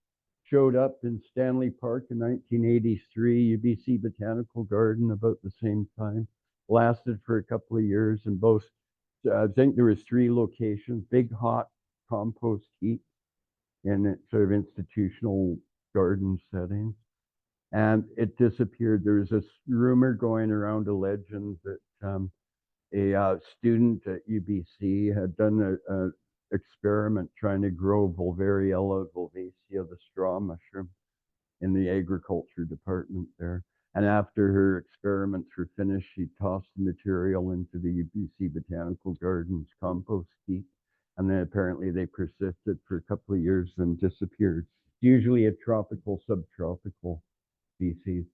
showed up in Stanley Park in 1983, UBC Botanical Garden about the same time. Lasted for a couple of years in both, I think there was 3 locations, big hot compost heat in sort of institutional garden settings. And it disappeared. There was this rumor going around, a legend that a student at UBC had done an experiment trying to grow Vulvariella vulvacea, the straw mushroom, in the agriculture department there. And after her experiments were finished, she tossed the material into the UBC Botanical Gardens compost heap. And then apparently they persisted for a couple of years and disappeared. Usually a tropical, subtropical species.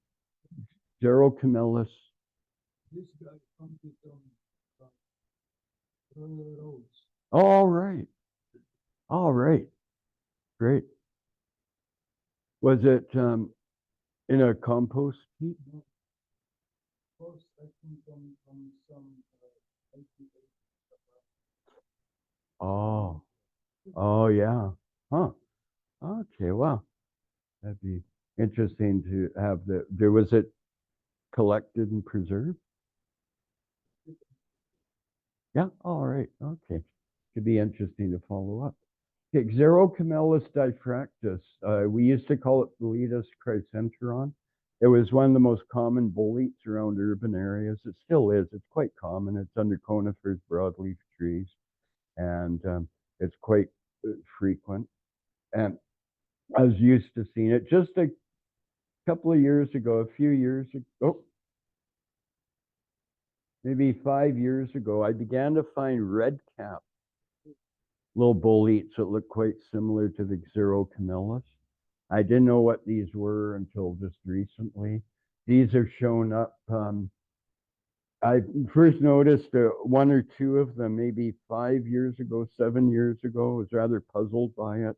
Xerocamelus. This guy comes from roads. All right. All right. Great. Was it in a compost heap? No. First, I think from some Oh. Oh, yeah. Huh. Okay, wow. That'd be interesting to have was it collected and preserved? Yeah, all right, okay. Could be interesting to follow up. Okay, Xerocamelus diffractus. We used to call it Boletus chrysanteron. It was one of the most common boletes around urban areas. It still is. It's quite common. It's under conifers, broadleaf trees, and it's quite frequent. And I was used to seeing it just a couple of years ago, a few years ago. Oh, maybe 5 years ago, I began to find red cap little boletes that look quite similar to the Xerocamillus. I didn't know what these were until just recently. These have shown up. I first noticed one or two of them maybe 5 years ago, 7 years ago. I was rather puzzled by it.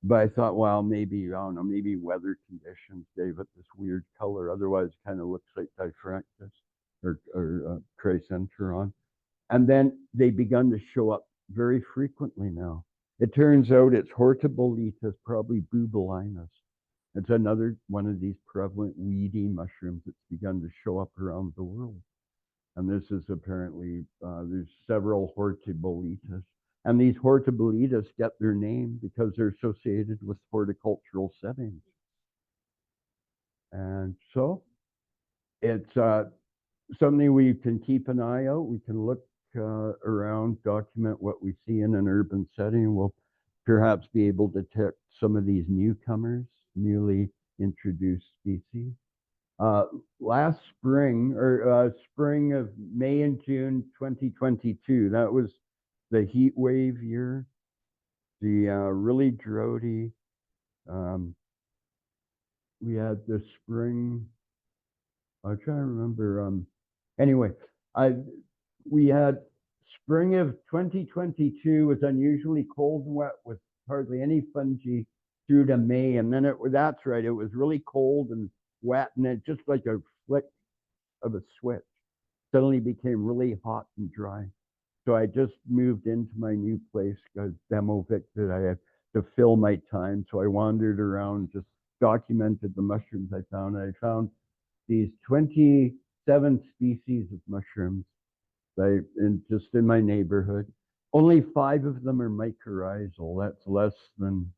But I thought, well, maybe, I don't know, maybe weather conditions gave it this weird color. Otherwise, it kind of looks like Diffractus or Chrysanteron. And then they begun to show up very frequently now. It turns out it's Hortiboletus, probably bubolinus. It's another one of these prevalent weedy mushrooms that's begun to show up around the world. And this is apparently, there's several Hortiboletus. And these Hortiboletus get their name because they're associated with horticultural settings. And so it's something we can keep an eye out. We can look around, document what we see in an urban setting. We'll perhaps be able to detect some of these newcomers, newly introduced species. Last spring, or spring of May and June 2022, that was the heat wave year, the really droughty. We had the spring. I'm trying to remember. Anyway, we had spring of 2022 was unusually cold and wet with hardly any fungi through to May, and then that's right, it was really cold and wet, and it just like a flick of a switch suddenly became really hot and dry. So I just moved into my new place, got demo evicted. I had to fill my time, so I wandered around, just documented the mushrooms I found. I found these 27 species of mushrooms just in my neighborhood. Only 5 of them are mycorrhizal. That's less than,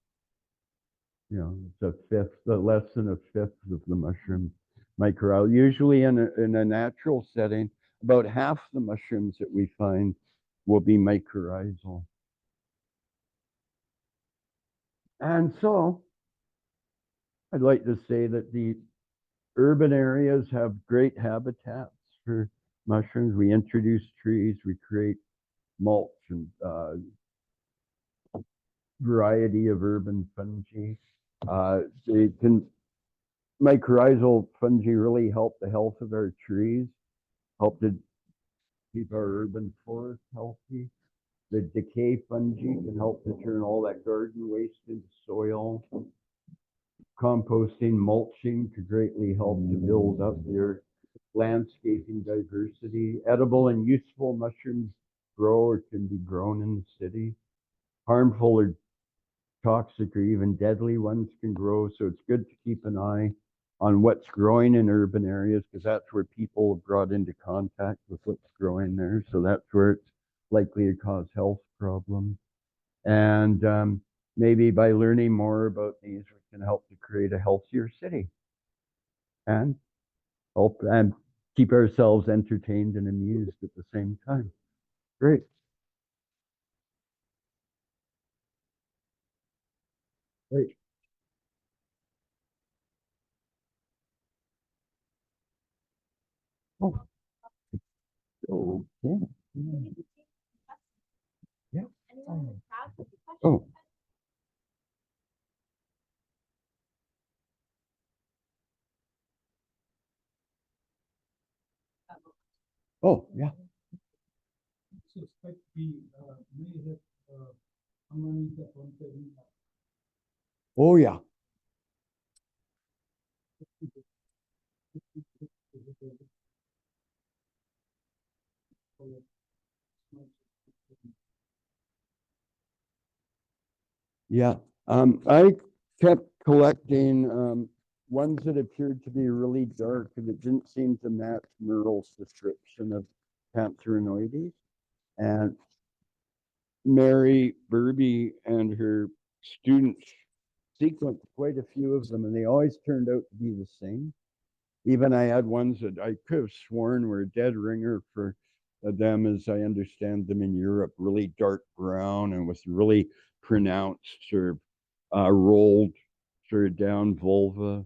it's a fifth, less than a fifth of the mushroom mycorrhizal. Usually in a natural setting, about half the mushrooms that we find will be mycorrhizal. And so I'd like to say that the urban areas have great habitats for mushrooms. We introduce trees, we create mulch and variety of urban fungi. Mycorrhizal fungi really help the health of our trees, help to keep our urban forests healthy. The decay fungi can help to turn all that garden waste into soil. Composting, mulching could greatly help to build up their landscaping diversity. Edible and useful mushrooms grow or can be grown in the city. Harmful or toxic or even deadly ones can grow. So it's good to keep an eye on what's growing in urban areas, because that's where people are brought into contact with what's growing there. So that's where it's likely to cause health problems. And maybe by learning more about these, we can help to create a healthier city and help and keep ourselves entertained and amused at the same time. Great. Great. Oh. Okay. Yeah. Oh. Oh, yeah. Suspect we may have ammonia contained. Oh, yeah. Yeah. I kept collecting ones that appeared to be really dark, and it didn't seem to match Merle's description of Pantherinoides. And Mary Burby and her students sequenced quite a few of them, and they always turned out to be the same. Even I had ones that I could have sworn were a dead ringer for them, as I understand them in Europe, really dark brown and with really pronounced sort of rolled sort of down vulva.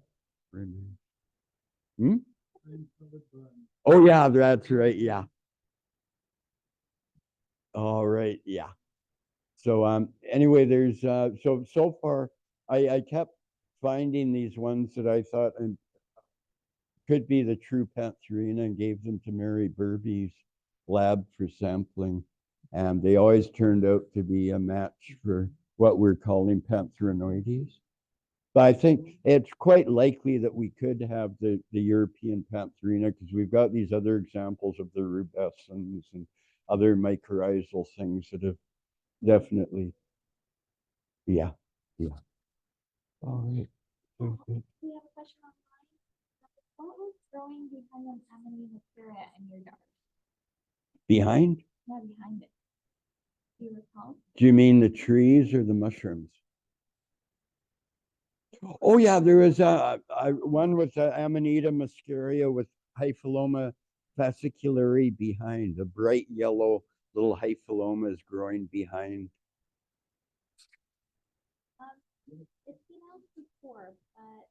Hmm? rain-covered vines. Oh, yeah, that's right, yeah. All right, yeah. So, anyway, there's, so far, I kept finding these ones that I thought could be the true Pantherina and gave them to Mary Burby's lab for sampling. And they always turned out to be a match for what we're calling Pantherinoides. But I think it's quite likely that we could have the European Pantherina because we've got these other examples of the rubescens and other mycorrhizal things that have definitely, yeah. All right. Okay. We have a question online. What was growing behind an Amanita spirit in your yard? Behind? Yeah, behind it. Do you recall? Do you mean the trees or the mushrooms? Oh yeah, there was one with Amanita muscaria with Hyphiloma fasciculari behind, a bright yellow little Hyphiloma is growing behind. It's been out before, but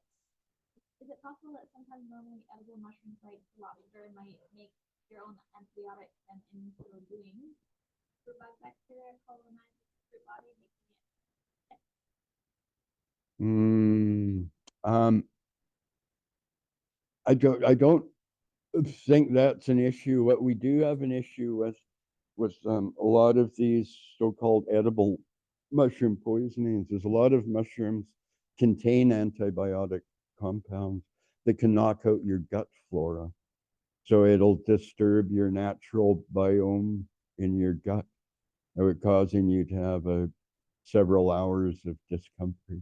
is it possible that sometimes normally edible mushrooms like lobster might make their own antibiotics and in so doing, provide bacteria colonize your body, making it I don't think that's an issue. What we do have an issue with a lot of these so-called edible mushroom poisonings is a lot of mushrooms contain antibiotic compounds that can knock out your gut flora. So it'll disturb your natural biome in your gut, causing you to have several hours of discomfort.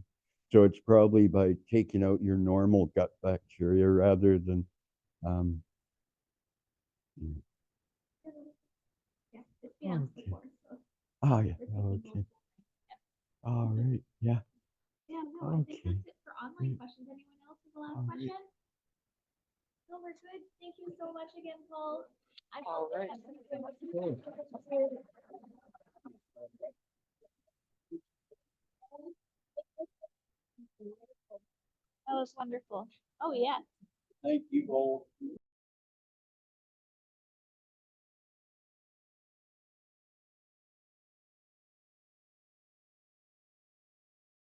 So it's probably by taking out your normal gut bacteria rather than yeah, it's been out Okay. before. So Oh yeah. we're taking Okay. both. All right. Yeah. Yeah, no, I think Okay. that's it for online Great. questions. Anyone else with the last All right. question? No, we're good. Thank you so much again, Paul. All right. That was wonderful. Oh, yeah. Thank you all.